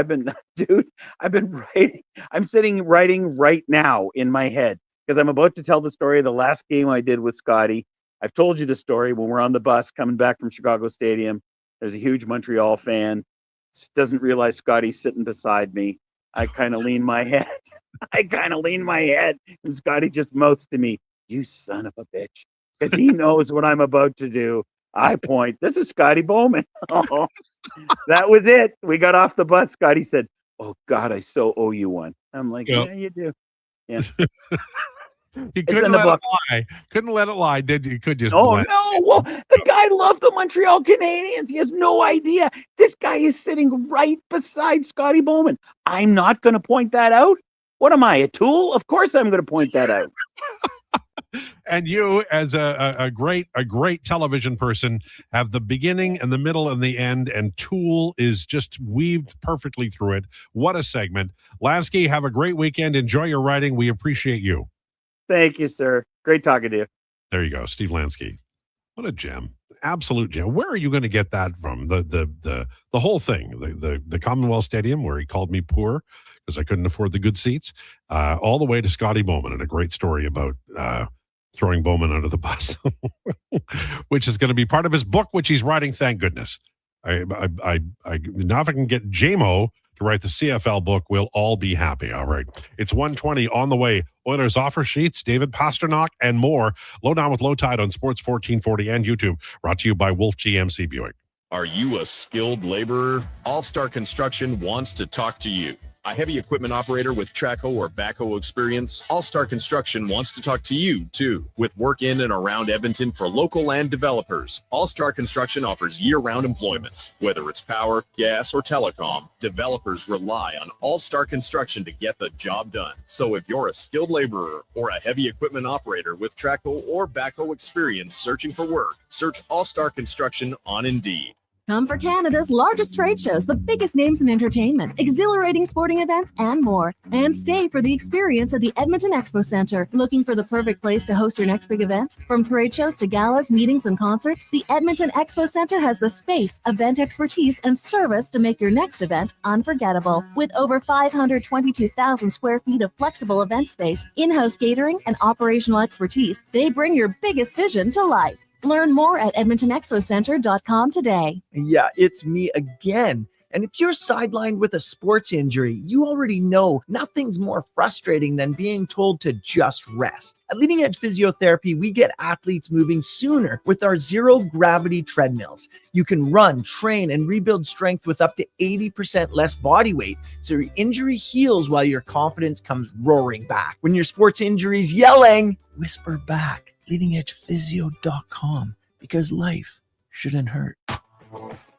been, dude, I've been writing, writing right now in my head because I'm about to tell the story of the last game I did with Scotty. I've told you the story when we're on the bus coming back from Chicago Stadium. There's a huge Montreal fan, doesn't realize Scotty's sitting beside me. I kind of lean my head. And Scotty just mouths to me, "You son of a bitch." Because he knows what I'm about to do. I point, "This is Scotty Bowman." That was it. We got off the bus. Scotty said, "Oh God, I so owe you one." I'm like, Yep. "Yeah, you do." Yeah. You couldn't let it lie. Couldn't let it lie, did you? You could just Oh blend. no! Well, the guy loved the Montreal Canadiens. He has no idea. This guy is sitting right beside Scotty Bowman. I'm not going to point that out. What am I, a tool? Of course, I'm going to point that out. And you, as a great television person, have the beginning and the middle and the end, and Tool is just weaved perfectly through it. What a segment. Lansky, have a great weekend. Enjoy your writing. We appreciate you. Thank you, sir. Great talking to you. There you go, Steve Lansky. What a gem. Absolute gem. Where are you going to get that from? The whole thing, the Commonwealth Stadium, where he called me poor because I couldn't afford the good seats, all the way to Scotty Bowman, and a great story about throwing Bowman under the bus, which is going to be part of his book, which he's writing. Thank goodness. I now if I can get JMO to write the CFL book, we'll all be happy. All right. It's 1:20 on the way. Oilers offer sheets, David Pasternak, and more. Lowdown with Lowetide on Sports 1440 and YouTube. Brought to you by Wolf GMC Buick. Are you a skilled laborer? All Star Construction wants to talk to you. A heavy equipment operator with Traco or backhoe experience, All Star Construction wants to talk to you, too. With work in and around Edmonton for local land developers, All Star Construction offers year-round employment. Whether it's power, gas, or telecom, developers rely on All Star Construction to get the job done. So if you're a skilled laborer or a heavy equipment operator with Traco or backhoe experience searching for work, search All Star Construction on Indeed. Come for Canada's largest trade shows, the biggest names in entertainment, exhilarating sporting events, and more. And stay for the experience at the Edmonton Expo Centre. Looking for the perfect place to host your next big event? From trade shows to galas, meetings, and concerts, the Edmonton Expo Centre has the space, event expertise, and service to make your next event unforgettable. With over 522,000 square feet of flexible event space, in-house catering, and operational expertise, they bring your biggest vision to life. Learn more at EdmontonExpoCenter.com today. Yeah, it's me again. And if you're sidelined with a sports injury, you already know nothing's more frustrating than being told to just rest. At Leading Edge Physiotherapy, we get athletes moving sooner with our zero-gravity treadmills. You can run, train, and rebuild strength with up to 80% less body weight, so your injury heals while your confidence comes roaring back. When your sports injury's yelling, whisper back. LeadingEdgePhysio.com, because life shouldn't hurt.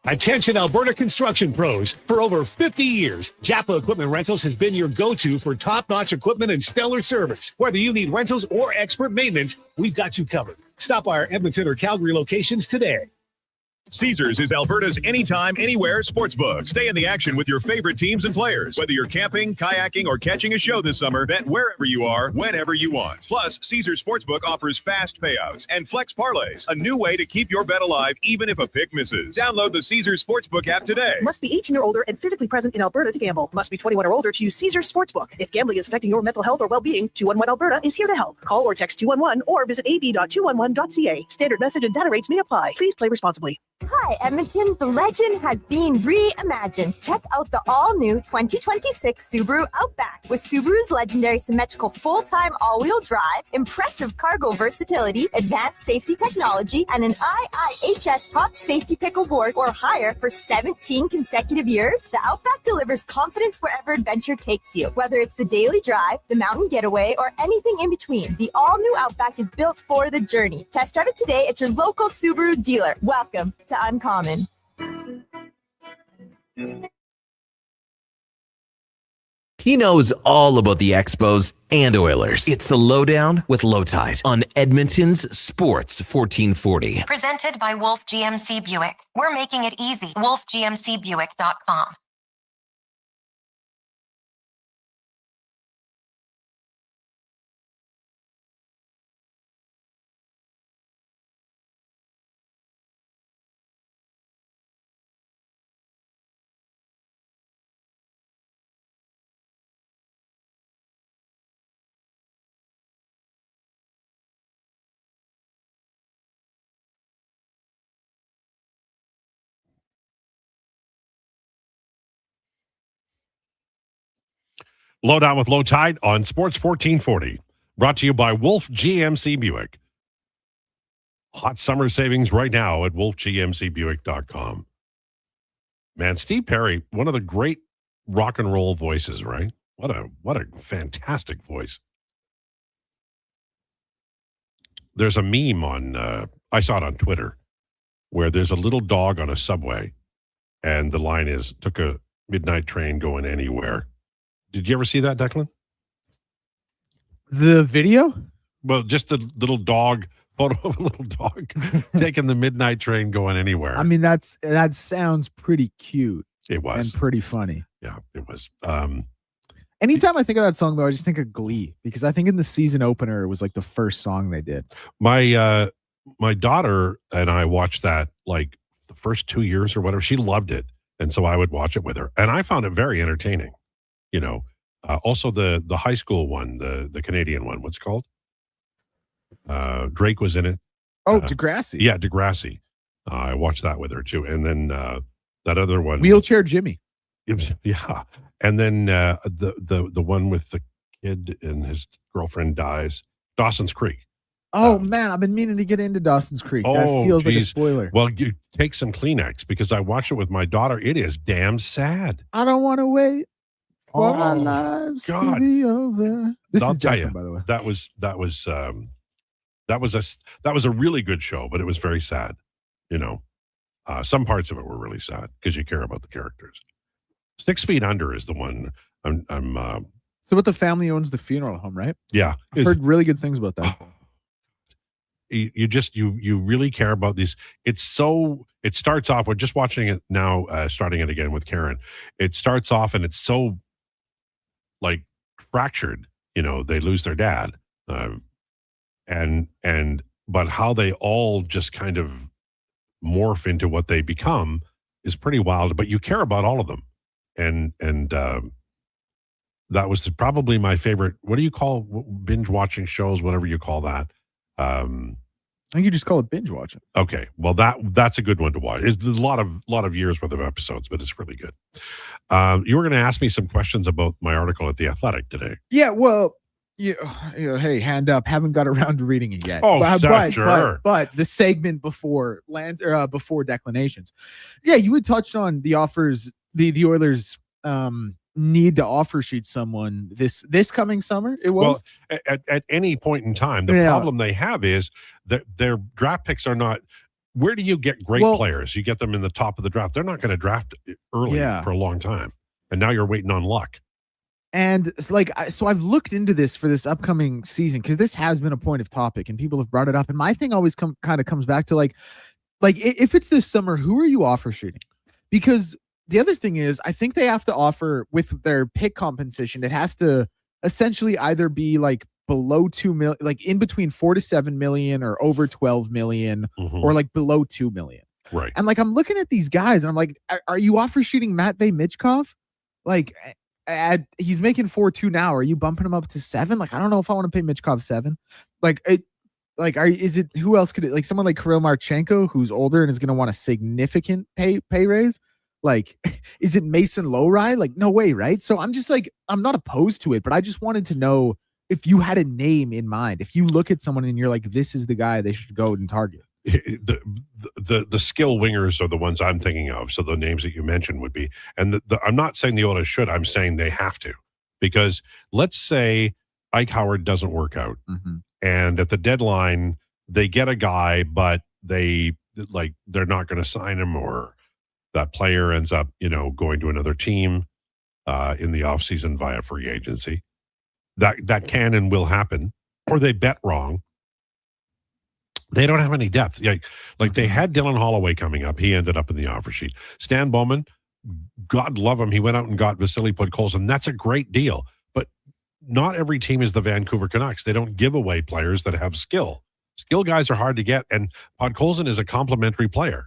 Attention Alberta construction pros. For over 50 years, Japa Equipment Rentals has been your go-to for top-notch equipment and stellar service. Whether you need rentals or expert maintenance, we've got you covered. Stop by our Edmonton or Calgary locations today. Caesars is Alberta's anytime, anywhere sportsbook. Stay in the action with your favorite teams and players. Whether you're camping, kayaking, or catching a show this summer, bet wherever you are, whenever you want. Plus, Caesars Sportsbook offers fast payouts and flex parlays, a new way to keep your bet alive even if a pick misses. Download the Caesars Sportsbook app today. Must be 18 or older and physically present in Alberta to gamble. Must be 21 or older to use Caesars Sportsbook. If gambling is affecting your mental health or well-being, 211 Alberta is here to help. Call or text 211 or visit ab.211.ca. Standard message and data rates may apply. Please play responsibly. Hi, Edmonton. The legend has been reimagined. Check out the all-new 2026 Subaru Outback. With Subaru's legendary symmetrical full-time all-wheel drive, impressive cargo versatility, advanced safety technology, and an IIHS top safety pick award or higher for 17 consecutive years, the Outback delivers confidence wherever adventure takes you. Whether it's the daily drive, the mountain getaway, or anything in between, the all-new Outback is built for the journey. Test drive it today at your local Subaru dealer. Welcome to Uncommon. He knows all about the Expos and Oilers. It's the Lowdown with Lowetide on Edmonton's Sports 1440. Presented by Wolf GMC Buick. We're making it easy. WolfGMCBuick.com. Lowdown with Lowetide on Sports 1440. Brought to you by Wolf GMC Buick. Hot summer savings right now at wolfgmcbuick.com. Man, Steve Perry, one of the great rock and roll voices, right? What a fantastic voice. There's a meme on, I saw it on Twitter, where there's a little dog on a subway, and the line is, took a midnight train going anywhere. Did you ever see that, Declan? The video? Well, just the little dog, photo of a little dog taking the midnight train going anywhere. I mean, that sounds pretty cute. It was. And pretty funny. Yeah, it was. Anytime I think of that song, though, I just think of Glee, because I think in the season opener, it was like the first song they did. My daughter and I watched that like the first 2 years or whatever. She loved it. And so I would watch it with her. And I found it very entertaining. You know, also the high school one, the Canadian one, what's it called? Drake was in it. Oh, Degrassi. Yeah, Degrassi. I watched that with her too. And then that other one, Wheelchair Jimmy. Yeah. And then the one with the kid and his girlfriend dies, Dawson's Creek. Oh man, I've been meaning to get into Dawson's Creek. That feels like a spoiler. Well, you take some Kleenex, because I watched it with my daughter. It is damn sad. I don't want to wait for our lives to be over. This I'll is tell Declan, you, by the way. That was a really good show, but it was very sad. You know, some parts of it were really sad because you care about the characters. 6 Feet Under is the one. So, what the family owns the funeral home, right? Yeah, I've heard really good things about that. You really care about these. It starts off, we're just watching it now, starting it again with Karen. It starts off and it's so like fractured, you know, they lose their dad. But how they all just kind of morph into what they become is pretty wild, but you care about all of them. And that was probably my favorite. What do you call binge watching shows, whatever you call that? I think you just call it binge watching. Okay, well that's a good one to watch. It's a lot of years worth of episodes, but it's really good. You were going to ask me some questions about my article at The Athletic today. Yeah, well, hey, hand up. Haven't got around to reading it yet. Oh, sure. But the segment before before declinations, yeah, you had touched on the offers. The Oilers need to offer sheet someone this coming summer. It was at any point in time. The problem they have is that their draft picks are not. Where do you get great players? You get them in the top of the draft. They're not going to draft early for a long time, and now you're waiting on luck. And so I've looked into this for this upcoming season, because this has been a point of topic and people have brought it up. And my thing always kind of comes back to like if it's this summer, who are you offer shooting? Because the other thing is, I think they have to offer with their pick compensation. It has to essentially either be like below 2 million, like in between 4 to 7 million, or over 12 million, or like below 2 million. Right. And like I'm looking at these guys and I'm like, are you offer shooting Matvei Michkov? Like he's making 4.2 now. Are you bumping him up to 7? Like, I don't know if I want to pay Michkov 7. Who else could it, like someone like Kirill Marchenko, who's older and is going to want a significant pay raise? Like, is it Mason Lowry? Like, no way, right? So I'm just like, I'm not opposed to it, but I just wanted to know if you had a name in mind. If you look at someone and you're like, this is the guy they should go and target. The skill wingers are the ones I'm thinking of. So the names that you mentioned would be, and I'm not saying the Oilers should. I'm saying they have to, because let's say Ike Howard doesn't work out, and at the deadline they get a guy, but they're not going to sign him, or that player ends up, going to another team in the offseason via free agency. That can and will happen, or they bet wrong. They don't have any depth. Like they had Dylan Holloway coming up. He ended up in the offer sheet. Stan Bowman, God love him, he went out and got Vasily Podkolzin. That's a great deal. But not every team is the Vancouver Canucks. They don't give away players that have skill. Skill guys are hard to get, and Podkolzin is a complimentary player.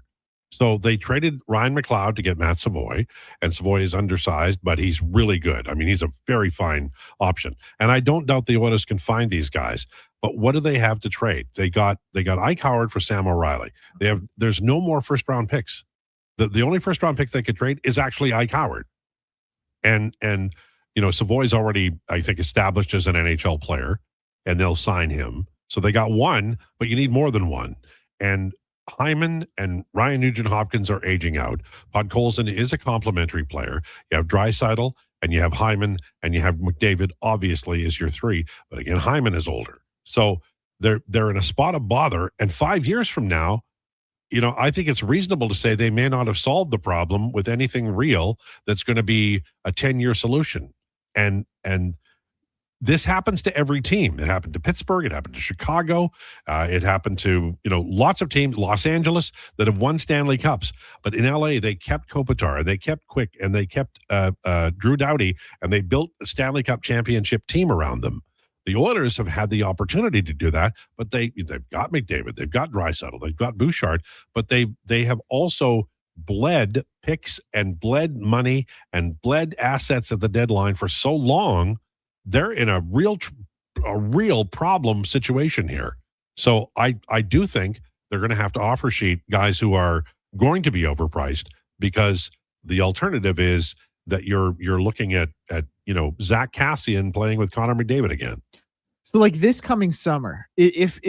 So they traded Ryan McLeod to get Matt Savoy, and Savoy is undersized, but he's really good. I mean, he's a very fine option. And I don't doubt the Oilers can find these guys. But what do they have to trade? They got Ike Howard for Sam O'Reilly. There's no more first round picks. The only first round pick they could trade is actually Ike Howard. And Savoy's already, I think, established as an NHL player, and they'll sign him. So they got one, but you need more than one. And Hyman and Ryan Nugent-Hopkins are aging out. Podkolzin is a complimentary player. You have Draisaitl, and you have Hyman, and you have McDavid, obviously, is your three. But again, Hyman is older. So they're in a spot of bother. And 5 years from now, I think it's reasonable to say they may not have solved the problem with anything real that's going to be a 10-year solution. And this happens to every team. It happened to Pittsburgh. It happened to Chicago. It happened to, lots of teams, Los Angeles, that have won Stanley Cups. But in LA, they kept Kopitar, and they kept Quick, and they kept Drew Doughty, and they built a Stanley Cup championship team around them. The Oilers have had the opportunity to do that, but they've got McDavid, they've got Draisaitl, they've got Bouchard, but they have also bled picks and bled money and bled assets at the deadline for so long. They're in a real problem situation here. So I do think they're going to have to offer sheet guys who are going to be overpriced, because the alternative is that you're looking at Zach Cassian playing with Connor McDavid again. So like this coming summer, if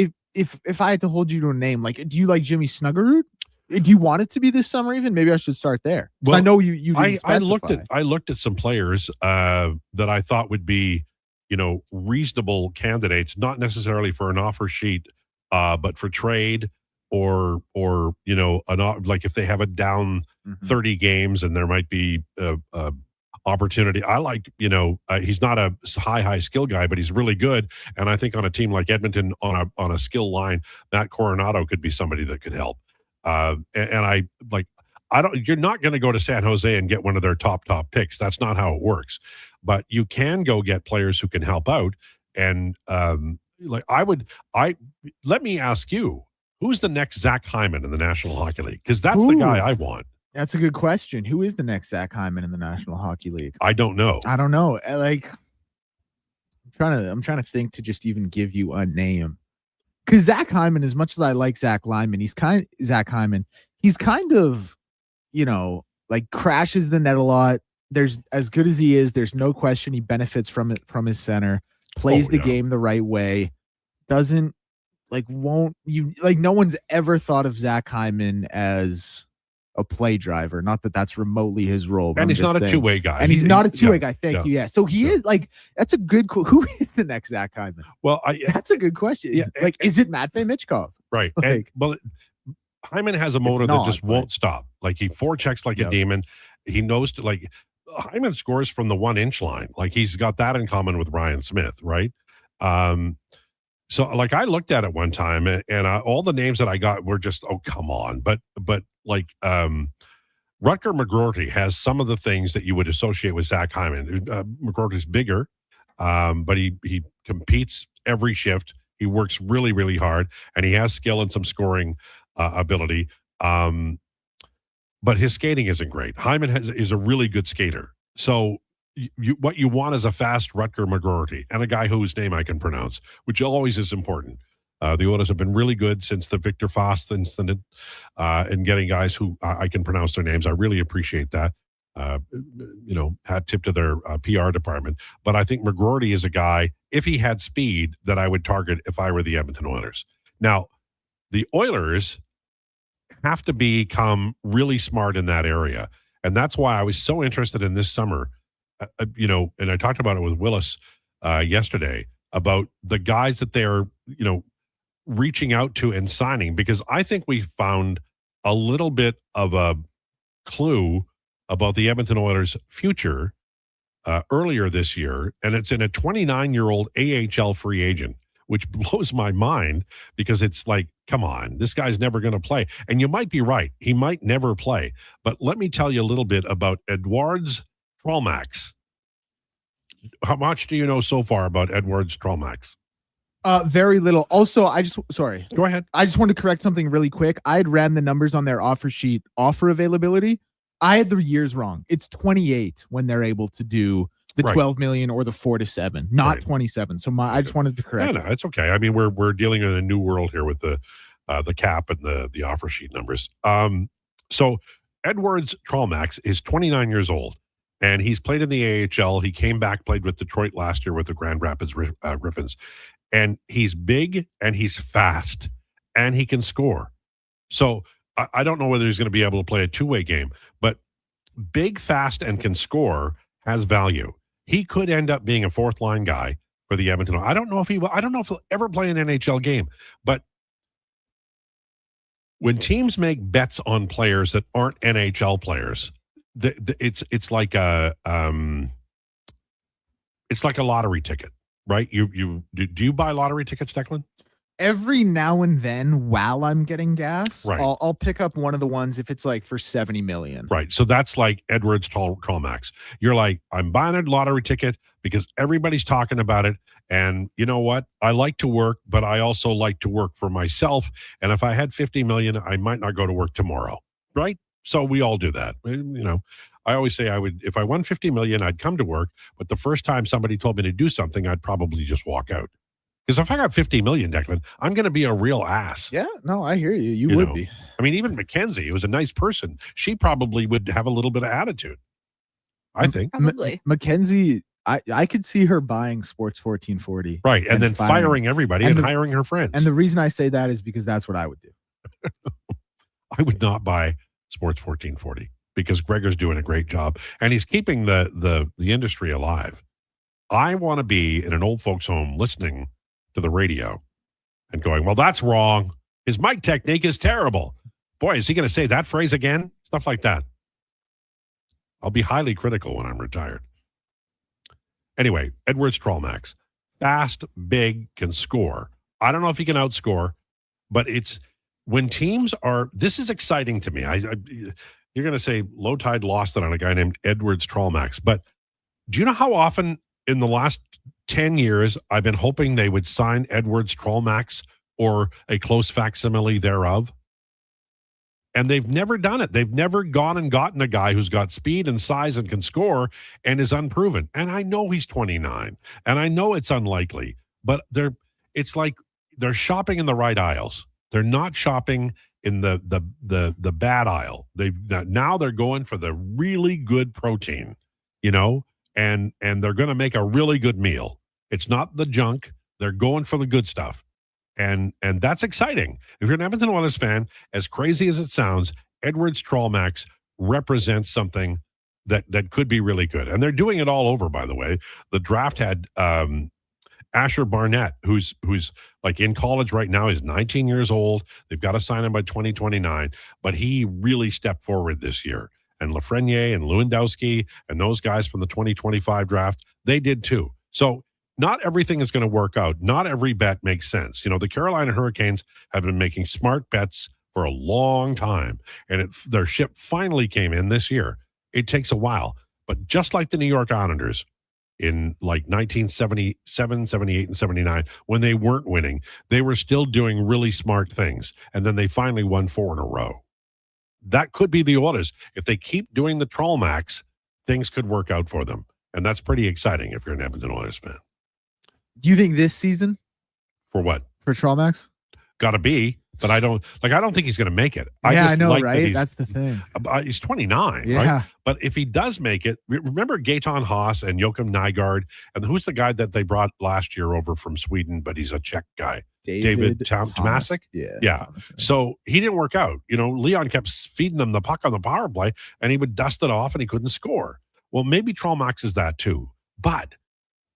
I had to hold you to a name, like, do you like Jimmy Snuggerud? Do you want it to be this summer even? Maybe I should start there. Well, I know you didn't specify. I looked at some players that I thought would be, reasonable candidates, not necessarily for an offer sheet, but for trade or like if they have a down 30 games and there might be opportunity. I like, he's not a high skill guy, but he's really good. And I think on a team like Edmonton, on a skill line, Matt Coronado could be somebody that could help. You're not going to go to San Jose and get one of their top picks. That's not how it works. But you can go get players who can help out. And let me ask you, who's the next Zach Hyman in the National Hockey League? Because that's the guy I want. That's a good question. Who is the next Zach Hyman in the National Hockey League? I don't know. Like, I'm trying to think to just even give you a name. Because Zach Hyman, as much as I like Zach Hyman, he's kind of, like crashes the net a lot. There's as good as he is. There's no question he benefits from it, from his center, plays the game the right way. No one's ever thought of Zach Hyman as a play driver. Not that that's remotely his role. And he's not a two-way guy. And he's not a two-way guy. Thank you. Yeah. So he is like, that's a good, who is the next Zach Hyman? Well, that's a good question. Yeah. Like, is it Matvei Michkov? Right. Hyman has a motor that just won't stop. Like, he forechecks like a demon. He knows Hyman scores from the 1-inch line. Like, he's got that in common with Ryan Smith. Right. So like I looked at it one time and all the names that I got were just, oh, come on. But like Rutger McGroarty has some of the things that you would associate with Zach Hyman. McGroarty's bigger, but he competes every shift. He works really, really hard, and he has skill and some scoring ability. But his skating isn't great. Hyman is a really good skater. So what you want is a fast Rutger McGroarty and a guy whose name I can pronounce, which always is important. The Oilers have been really good since the Victor Faust incident in getting guys who I can pronounce their names. I really appreciate that. Hat tip to their PR department. But I think McGroarty is a guy, if he had speed, that I would target if I were the Edmonton Oilers. Now, the Oilers have to become really smart in that area. And that's why I was so interested in this summer. And I talked about it with Willis yesterday about the guys that they're, reaching out to and signing, because I think we found a little bit of a clue about the Edmonton Oilers' future earlier this year. And it's in a 29-year-old AHL free agent, which blows my mind because it's like, come on, this guy's never going to play. And you might be right. He might never play. But let me tell you a little bit about Edwards Trollmax. How much do you know so far about Edwards Trollmax? Very little. Also, Go ahead. I just wanted to correct something really quick. I had ran the numbers on their offer sheet, offer availability. I had the years wrong. It's 28 when they're able to do the 12 million or the 4 to 7, not 27. So I just wanted to correct. No, it's okay. I mean, we're dealing in a new world here with the cap and the offer sheet numbers. So Edwards Trollmax is 29 years old, And he's played in the AHL. He came back, played with Detroit last year with the Grand Rapids Griffins. And he's big and he's fast and he can score. So I don't know whether he's going to be able to play a two-way game, but big, fast, and can score has value. He could end up being a fourth-line guy for the Edmonton. I don't know if he will. I don't know if he'll ever play an NHL game, but when teams make bets on players that aren't NHL players, it's like a lottery ticket, right? Do you buy lottery tickets, Declan? Every now and then, while I'm getting gas, Right. I'll pick up one of the ones if it's like for 70 million. Right. So that's like Edwards Trollmax. You're like, I'm buying a lottery ticket because everybody's talking about it. And you know what? I like to work, but I also like to work for myself. And if I had 50 million, I might not go to work tomorrow. Right. So we all do that. I always say if I won 50 million, I'd come to work. But the first time somebody told me to do something, I'd probably just walk out. Because if I got 50 million, Declan, I'm going to be a real ass. Yeah, no, I hear you. You would be. I mean, even Mackenzie, who was a nice person, she probably would have a little bit of attitude. I think. Probably. Mackenzie, I could see her buying Sports 1440. Right. And then firing everybody and hiring her friends. And the reason I say that is because that's what I would do. I would not buy Sports 1440 because Gregor's doing a great job and he's keeping the industry alive. I want to be in an old folks home listening to the radio and going, well, that's wrong. His mic technique is terrible. Boy, is he going to say that phrase again? Stuff like that. I'll be highly critical when I'm retired. Anyway, Edwards Trollmax. Fast, big, can score. I don't know if he can outscore, but it's when teams are, this is exciting to me. You're going to say Lowetide lost it on a guy named Edwards Trollmax, but do you know how often in the last 10 years, I've been hoping they would sign Edwards Trollmax or a close facsimile thereof. And they've never done it. They've never gone and gotten a guy who's got speed and size and can score and is unproven. And I know he's 29 and I know it's unlikely, but it's like they're shopping in the right aisles. They're not shopping in the bad aisle. Now they're going for the really good protein, and they're going to make a really good meal. It's not the junk. They're going for the good stuff. And that's exciting. If you're an Edmonton Oilers fan, as crazy as it sounds, Edwards Trollmax represents something that could be really good. And they're doing it all over, by the way. The draft had Asher Barnett, who's like in college right now. He's 19 years old. They've got to sign him by 2029. But he really stepped forward this year. And Lafreniere and Lewandowski and those guys from the 2025 draft, they did too. So not everything is going to work out. Not every bet makes sense. The Carolina Hurricanes have been making smart bets for a long time, and their ship finally came in this year. It takes a while, but just like the New York Islanders in like 1977, 78, and 79, when they weren't winning, they were still doing really smart things, and then they finally won 4 in a row. That could be the Oilers. If they keep doing the Trollmax, things could work out for them, and that's pretty exciting if you're an Edmonton Oilers fan. Do you think this season? For what? For Trollmax? Got to be, but I don't think he's going to make it. I know, right? That's the thing. He's 29, Yeah. right? But if he does make it, remember Gaetan Haas and Joachim Nygaard, and who's the guy that they brought last year over from Sweden, but he's a Czech guy? David Tomasic? Yeah. So he didn't work out. Leon kept feeding them the puck on the power play, and he would dust it off, and he couldn't score. Well, maybe Trollmax is that too, but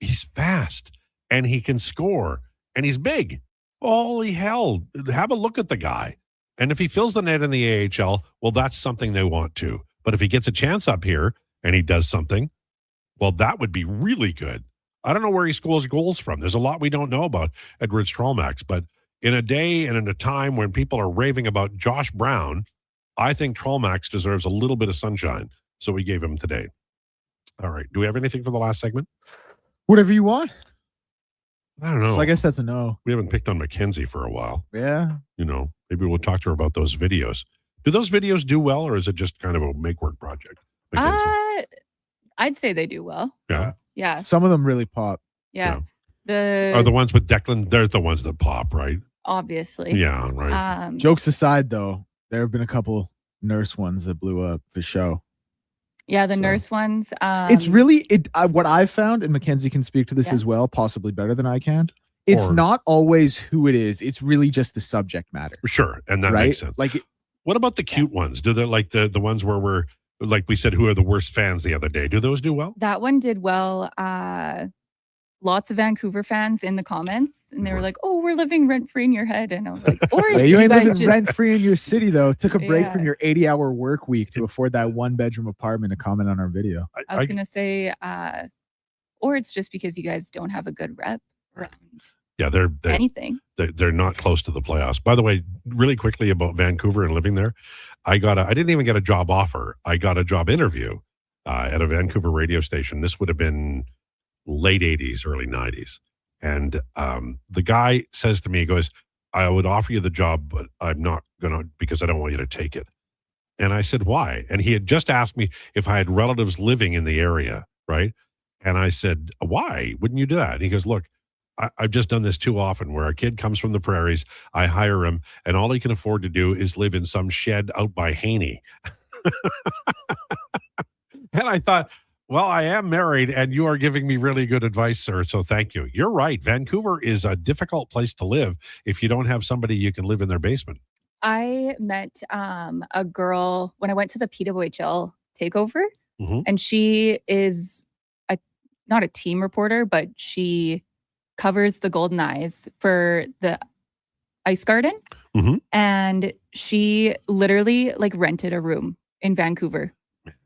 he's fast. And he can score, and he's big. Holy hell. Have a look at the guy. And if he fills the net in the AHL, well, that's something they want to. But if he gets a chance up here and he does something, well, that would be really good. I don't know where he scores goals from. There's a lot we don't know about Edwards Trollmax. But in a day and in a time when people are raving about Josh Brown, I think Trollmax deserves a little bit of sunshine. So we gave him today. All right. Do we have anything for the last segment? Whatever you want. I don't know. So I guess that's a no. We haven't picked on Mackenzie for a while. Yeah. Maybe we'll talk to her about those videos. Do those videos do well, or is it just kind of a make-work project? I'd say they do well. Yeah. Yeah. Some of them really pop. Yeah. Are the ones with Declan, they're the ones that pop, right? Obviously. Yeah, right. Jokes aside, though, there have been a couple nurse ones that blew up for show. Yeah, the nurse ones. It's really what I've found, and Mackenzie can speak to this as well, possibly better than I can. It's not always who it is. It's really just the subject matter. Sure, and that right? makes sense. Like, what about the cute ones? Do they like the ones where we're like we said, who are the worst fans the other day? Do those do well? That one did well. Lots of Vancouver fans in the comments, and they were like, "Oh, we're living rent free in your head," and I was like, "Or yeah, you ain't guys living rent free in your city though. Took a break Yeah. from your 80-hour work week to afford that 1-bedroom apartment to comment on our video. I was gonna say, or it's just because you guys don't have a good rep around Yeah, they're anything. They're not close to the playoffs. By the way, really quickly about Vancouver and living there, I didn't even get a job offer. I got a job interview at a Vancouver radio station. This would have been late 80s, early 90s. And the guy says to me, he goes, "I would offer you the job, but I'm not going to because I don't want you to take it." And I said, "Why?" And he had just asked me if I had relatives living in the area, right? And I said, "Why wouldn't you do that?" And he goes, "Look, I've just done this too often where a kid comes from the prairies, I hire him, and all he can afford to do is live in some shed out by Haney." And I thought, well, I am married, and you are giving me really good advice, sir. So thank you. You're right. Vancouver is a difficult place to live if you don't have somebody you can live in their basement. I met a girl when I went to the PWHL takeover, and she is not a team reporter, but she covers the Golden Eyes for the Ice Garden. And she literally like rented a room in Vancouver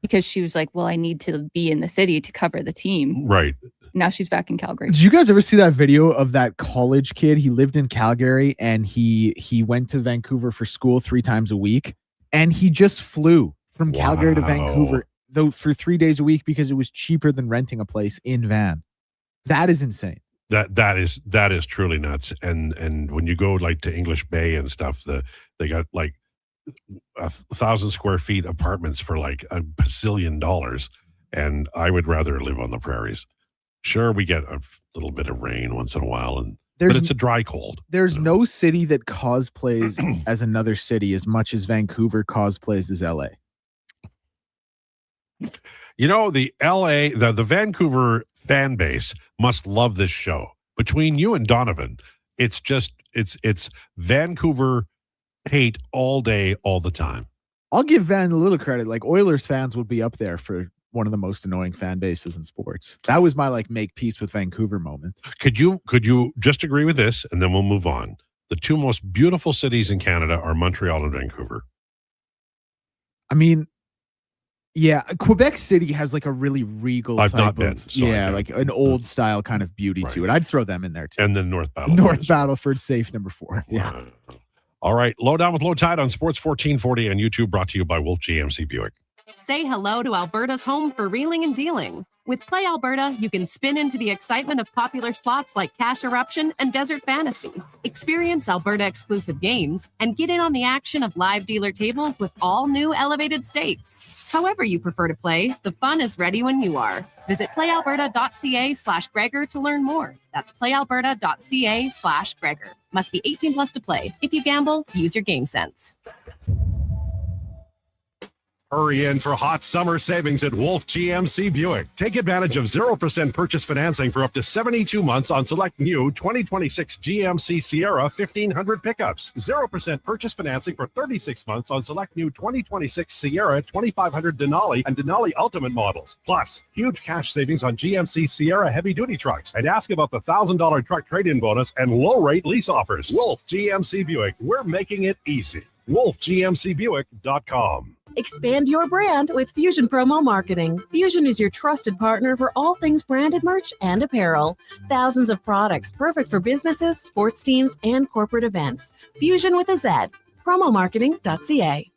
because she was like, well, I need to be in the city to cover the team. Right. Now she's back in Calgary. Did you guys ever see that video of that college kid? He lived in Calgary and he went to Vancouver for school 3 times a week, and he just flew from Calgary to Vancouver though for 3 days a week because it was cheaper than renting a place in van. That is insane. That is truly nuts. And when you go like to English Bay and stuff, they got like 1,000 square feet apartments for like $1 bazillion. And I would rather live on the prairies. Sure, we get a little bit of rain once in a while, but it's a dry cold. There's no city that cosplays as another city as much as Vancouver cosplays as LA. You know, the Vancouver fan base must love this show. Between you and Donovan, it's Vancouver hate all day, all the time. I'll give Van a little credit. Like Oilers fans would be up there for one of the most annoying fan bases in sports. That was my like make peace with Vancouver moment. Could you just agree with this, and then we'll move on? The 2 most beautiful cities in Canada are Montreal and Vancouver. I mean, yeah, Quebec City has like a really regal I've type not of, been, so yeah, like an old style kind of beauty to it. I'd throw them in there too. And then North Battleford. North Battleford, safe number 4. Yeah. All right, Lowdown with Lowetide on Sports 1440 on YouTube, brought to you by Wolf GMC Buick. Say hello to Alberta's home for reeling and dealing. With Play Alberta, you can spin into the excitement of popular slots like Cash Eruption and Desert Fantasy. Experience Alberta exclusive games and get in on the action of live dealer tables with all new elevated stakes. However you prefer to play, the fun is ready when you are. Visit playalberta.ca/Gregor to learn more. That's playalberta.ca/Gregor. Must be 18 plus to play. If you gamble, use your game sense. Hurry in for hot summer savings at Wolf GMC Buick. Take advantage of 0% purchase financing for up to 72 months on select new 2026 GMC Sierra 1500 pickups. 0% purchase financing for 36 months on select new 2026 Sierra 2500 Denali and Denali Ultimate models. Plus, huge cash savings on GMC Sierra heavy-duty trucks. And ask about the $1,000 truck trade-in bonus and low-rate lease offers. Wolf GMC Buick. We're making it easy. WolfGMCBuick.com. Expand your brand with Fusion Promo Marketing. Fusion is your trusted partner for all things branded merch and apparel. Thousands of products perfect for businesses, sports teams, and corporate events. Fusion with a Z. Promomarketing.ca.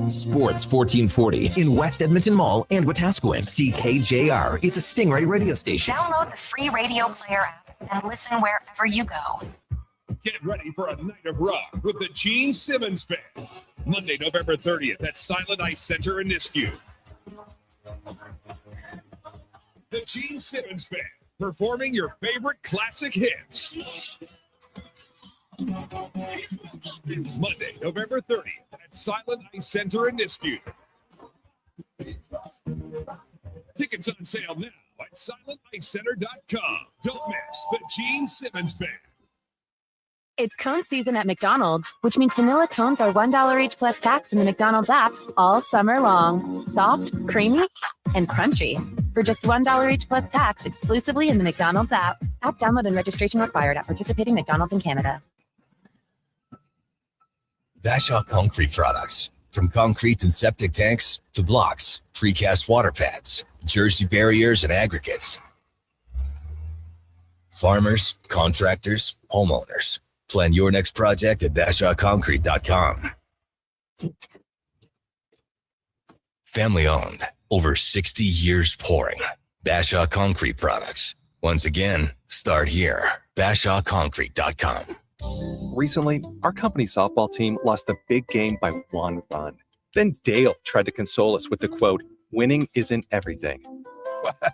Sports 1440 in West Edmonton Mall and Wetaskiwin. CKJR is a Stingray radio station. Download the free radio player app and listen wherever you go. Get ready for a night of rock with the Gene Simmons Band. Monday, November 30th at Silent Ice Center in Nisku. The Gene Simmons Band, performing your favorite classic hits. Monday, November 30th at Silent Ice Center in Nisku. Tickets on sale now at silentiCenter.com. Don't miss the Gene Simmons Band. It's cone season at McDonald's, which means vanilla cones are $1 each plus tax in the McDonald's app all summer long. Soft, creamy, and crunchy. For just $1 each plus tax exclusively in the McDonald's app. App download and registration required at participating McDonald's in Canada. Bashaw Concrete Products. From concrete and septic tanks to blocks, precast water pads, Jersey barriers and aggregates. Farmers, contractors, homeowners. Plan your next project at BashawConcrete.com. Family owned, over 60 years pouring. Bashaw Concrete Products. Once again, start here. BashawConcrete.com. Recently, our company softball team lost the big game by 1 run. Then Dale tried to console us with the quote, "Winning isn't everything."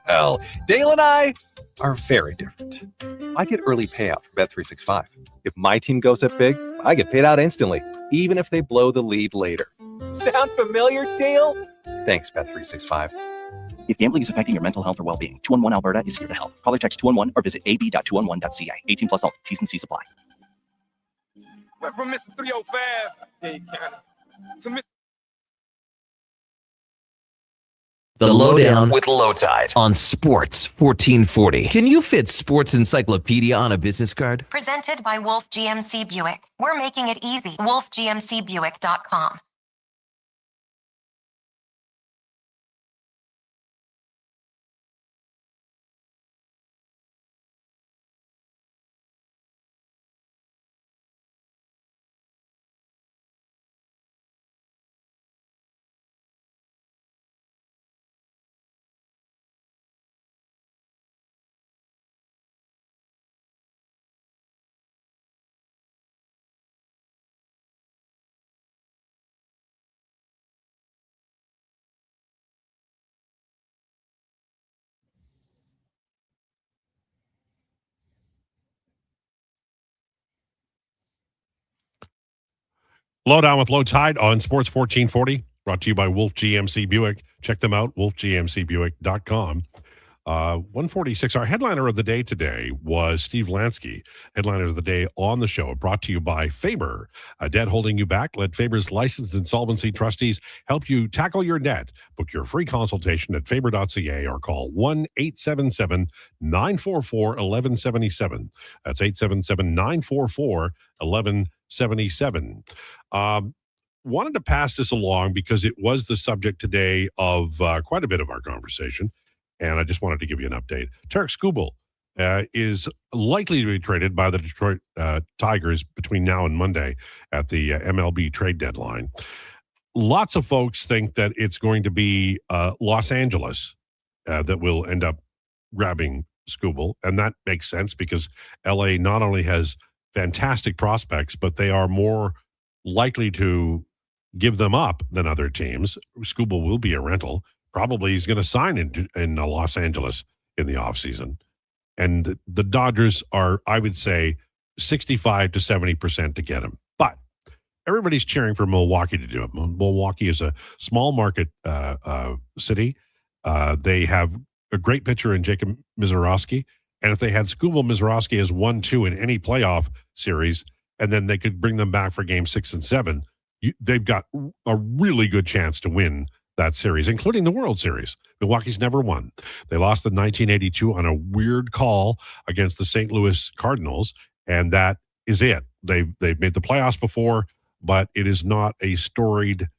Well, Dale and I are very different. I get early payout from Bet365. If my team goes up big, I get paid out instantly, even if they blow the lead later. Sound familiar, Dale? Thanks, Bet365. If gambling is affecting your mental health or well-being, 211 Alberta is here to help. Call or text 211 or visit ab.211.ca. 18 plus only. T's and C's apply. Went from Mr. 305 to Mr. The Lowdown with Lowetide on Sports 1440. Can you fit Sports Encyclopedia on a business card? Presented by Wolf GMC Buick. We're making it easy. WolfGMCBuick.com. Lowdown with Lowetide on Sports 1440, brought to you by Wolf GMC Buick. Check them out, wolfgmcbuick.com. 146. Our headliner of the day today was Steve Lansky. Headliner of the day on the show, brought to you by Faber. A debt holding you back? Let Faber's licensed insolvency trustees help you tackle your debt. Book your free consultation at faber.ca or call 1-877-944-1177. That's 877-944-1177. Wanted to pass this along because it was the subject today of quite a bit of our conversation. And I just wanted to give you an update. Tarek Skubal is likely to be traded by the Detroit Tigers between now and Monday at the MLB trade deadline. Lots of folks think that it's going to be Los Angeles that will end up grabbing Skubal. And that makes sense because LA not only has fantastic prospects, but they are more likely to give them up than other teams. Skubal will be a rental. Probably he's going to sign in Los Angeles in the offseason. And the Dodgers are, I would say, 65 to 70% to get him. But everybody's cheering for Milwaukee to do it. Milwaukee is a small market city. They have a great pitcher in Jacob Mizorowski. And if they had Skubal Mizorowski as 1-2 in any playoff series, and then they could bring them back for game 6 and 7, they've got a really good chance to win that series, including the World Series. Milwaukee's never won. They lost in 1982 on a weird call against the St. Louis Cardinals, and that is it. They've made the playoffs before, but it is not a storied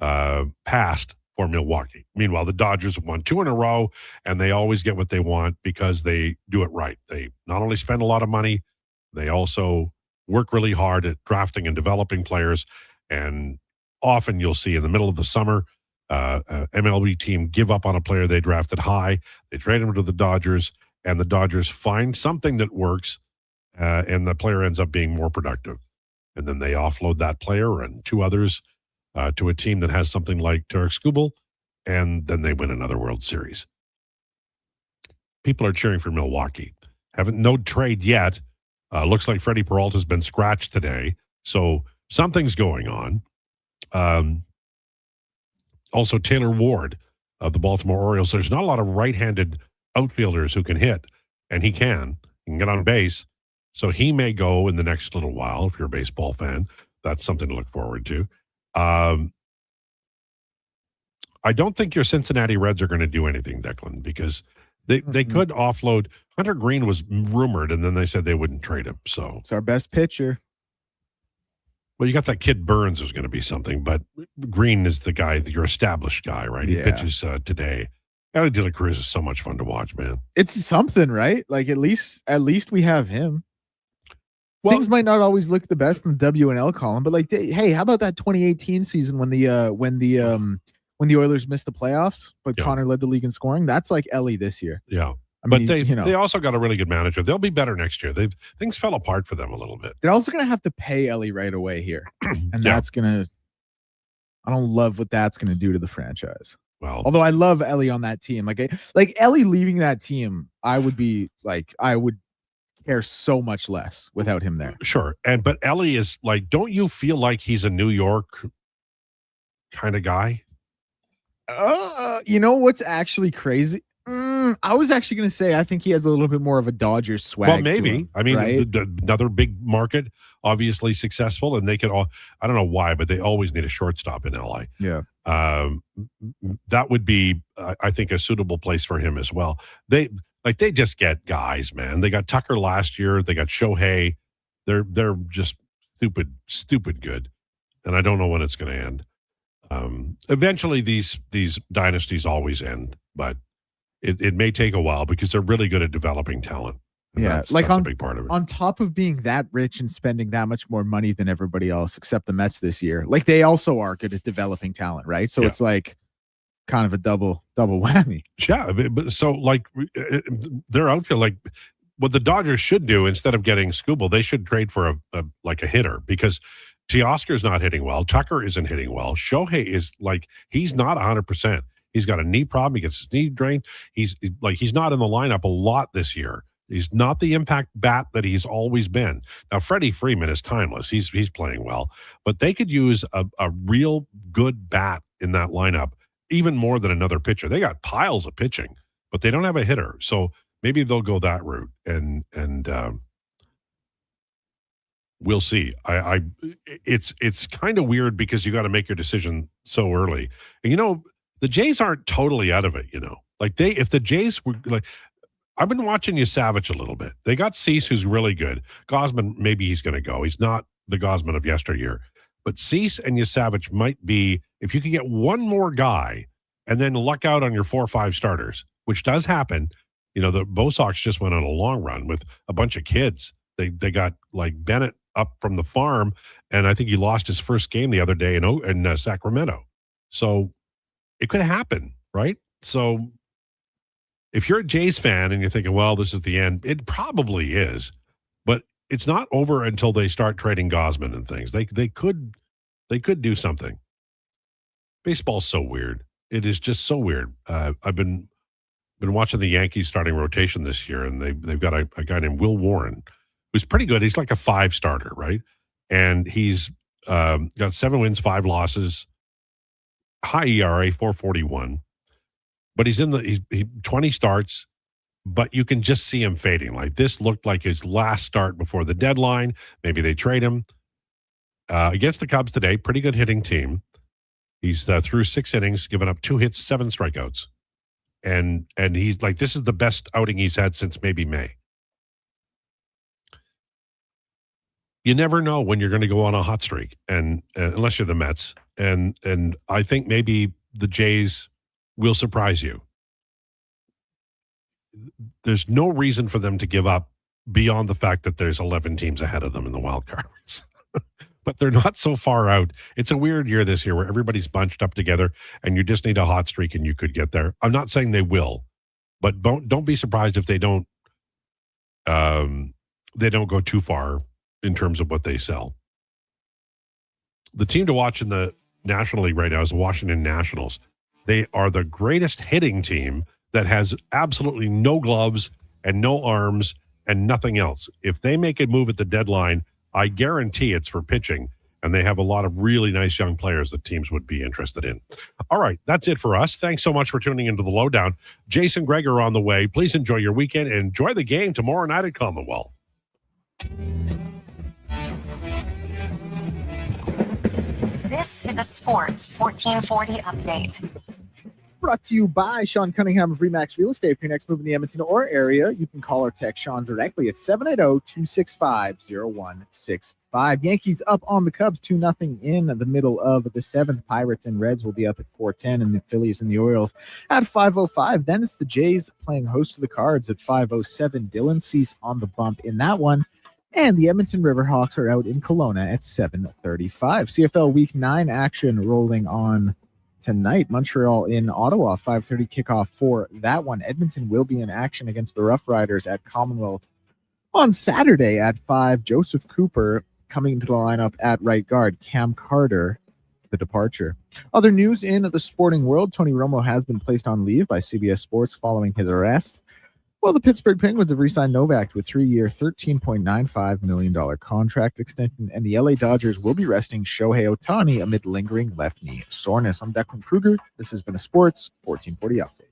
past for Milwaukee. Meanwhile, the Dodgers have won 2 in a row, and they always get what they want because they do it right. They not only spend a lot of money, they also work really hard at drafting and developing players, and often you'll see in the middle of the summer, MLB team give up on a player they drafted high. They trade him to the Dodgers, and the Dodgers find something that works, and the player ends up being more productive. And then they offload that player and 2 others to a team that has something like Tarek Skubal, and then they win another World Series. People are cheering for Milwaukee. No trade yet. Looks like Freddie Peralta's been scratched today, so something's going on. Also, Taylor Ward of the Baltimore Orioles. There's not a lot of right-handed outfielders who can hit, and he can get on base. So he may go in the next little while. If you're a baseball fan, that's something to look forward to. I don't think your Cincinnati Reds are going to do anything, Declan, because they could offload. Hunter Green was rumored, and then they said they wouldn't trade him. So it's our best pitcher. Well, you got that kid Burns who's going to be something, but Green is the guy, your established guy, right? He pitches today. Ellie De La Cruz is so much fun to watch, man. It's something, right? Like at least we have him. Well, things might not always look the best in the W and L column, but like, hey, how about that 2018 season when the Oilers missed the playoffs, but Connor led the league in scoring? That's like Ellie this year. Yeah. I mean, mean, they also got a really good manager. They'll be better next year. Things fell apart for them a little bit. They're also going to have to pay Ellie right away here, and that's going to. I don't love what that's going to do to the franchise. Well, although I love Ellie on that team, like Ellie leaving that team, I would care so much less without him there. Sure, but Ellie is like, don't you feel like he's a New York kind of guy? You know what's actually crazy? I was actually going to say I think he has a little bit more of a Dodgers swag. Well, maybe. To him, I mean, right? Another big market, obviously successful, and they can all. I don't know why, but they always need a shortstop in LA. Yeah. That would be, I think, a suitable place for him as well. They just get guys, man. They got Tucker last year. They got Shohei. They're just stupid good, and I don't know when it's going to end. Eventually, these dynasties always end, but it may take a while because they're really good at developing talent. Yeah, that's a big part of it. On top of being that rich and spending that much more money than everybody else, except the Mets this year, like they also are good at developing talent, right? So it's like kind of a double whammy. Yeah, but so like their outfield, like what the Dodgers should do instead of getting Skubal, they should trade for a hitter because Teoscar's not hitting well. Tucker isn't hitting well. Shohei is he's not 100%. He's got a knee problem. He gets his knee drained. He's not in the lineup a lot this year. He's not the impact bat that he's always been. Now, Freddie Freeman is timeless. He's playing well, but they could use a real good bat in that lineup, even more than another pitcher. They got piles of pitching, but they don't have a hitter. So maybe they'll go that route, and we'll see. It's kind of weird because you got to make your decision so early. And the Jays aren't totally out of it. If the Jays were I've been watching Yasavich a little bit. They got Cease, who's really good. Gosman, maybe he's going to go. He's not the Gosman of yesteryear. But Cease and Yasavich might be, if you can get one more guy and then luck out on your 4 or 5 starters, which does happen. The Bo Sox just went on a long run with a bunch of kids. They got Bennett up from the farm, and I think he lost his first game the other day in Sacramento. So it could happen, right? So if you're a Jays fan and you're thinking, well, this is the end, it probably is, but it's not over until they start trading Gosman and things. They could do something. Baseball's so weird. It is just so weird. I've been watching the Yankees starting rotation this year, and they've got a guy named Will Warren, who's pretty good. He's like a 5 starter, right? And he's got 7 wins, 5 losses, high ERA, 4.41. But he's 20 starts, but you can just see him fading. Like this looked like his last start before the deadline. Maybe they trade him. Against the Cubs today, pretty good hitting team. He's through 6 innings, given up 2 hits, 7 strikeouts. And he's this is the best outing he's had since maybe May. You never know when you're going to go on a hot streak, and unless you're the Mets. And I think maybe the Jays will surprise you. There's no reason for them to give up beyond the fact that there's 11 teams ahead of them in the wild card race. But they're not so far out. It's a weird year this year where everybody's bunched up together and you just need a hot streak and you could get there. I'm not saying they will, but don't be surprised if they don't go too far in terms of what they sell. The team to watch in the National League right now is the Washington Nationals. They are the greatest hitting team that has absolutely no gloves and no arms and nothing else. If they make a move at the deadline, I guarantee it's for pitching. and they have a lot of really nice young players that teams would be interested in. All right, that's it for us. Thanks so much for tuning into the Lowdown. Jason Gregor on the way. Please enjoy your weekend and enjoy the game tomorrow night at Commonwealth. This is a Sports 1440 update. Brought to you by Sean Cunningham of Remax Real Estate. For your next move in the Edmonton or area, you can call or text Sean directly at 780-265-0165. Yankees up on the Cubs 2-0 in the middle of the seventh. Pirates and Reds will be up at 4:10, and the Phillies and the Orioles at 5:05. Then it's the Jays playing host to the Cards at 5:07. Dylan Cease on the bump in that one. And the Edmonton Riverhawks are out in Kelowna at 7:35. CFL Week 9 action rolling on tonight. Montreal in Ottawa, 5:30 kickoff for that one. Edmonton will be in action against the Rough Riders at Commonwealth on Saturday at 5. Joseph Cooper coming into the lineup at right guard. Cam Carter, the departure. Other news in the sporting world, Tony Romo has been placed on leave by CBS Sports following his arrest. Well, the Pittsburgh Penguins have re-signed Novak to a 3-year, $13.95 million contract extension, and the LA Dodgers will be resting Shohei Ohtani amid lingering left knee soreness. I'm Declan Krueger. This has been a Sports 1440 update.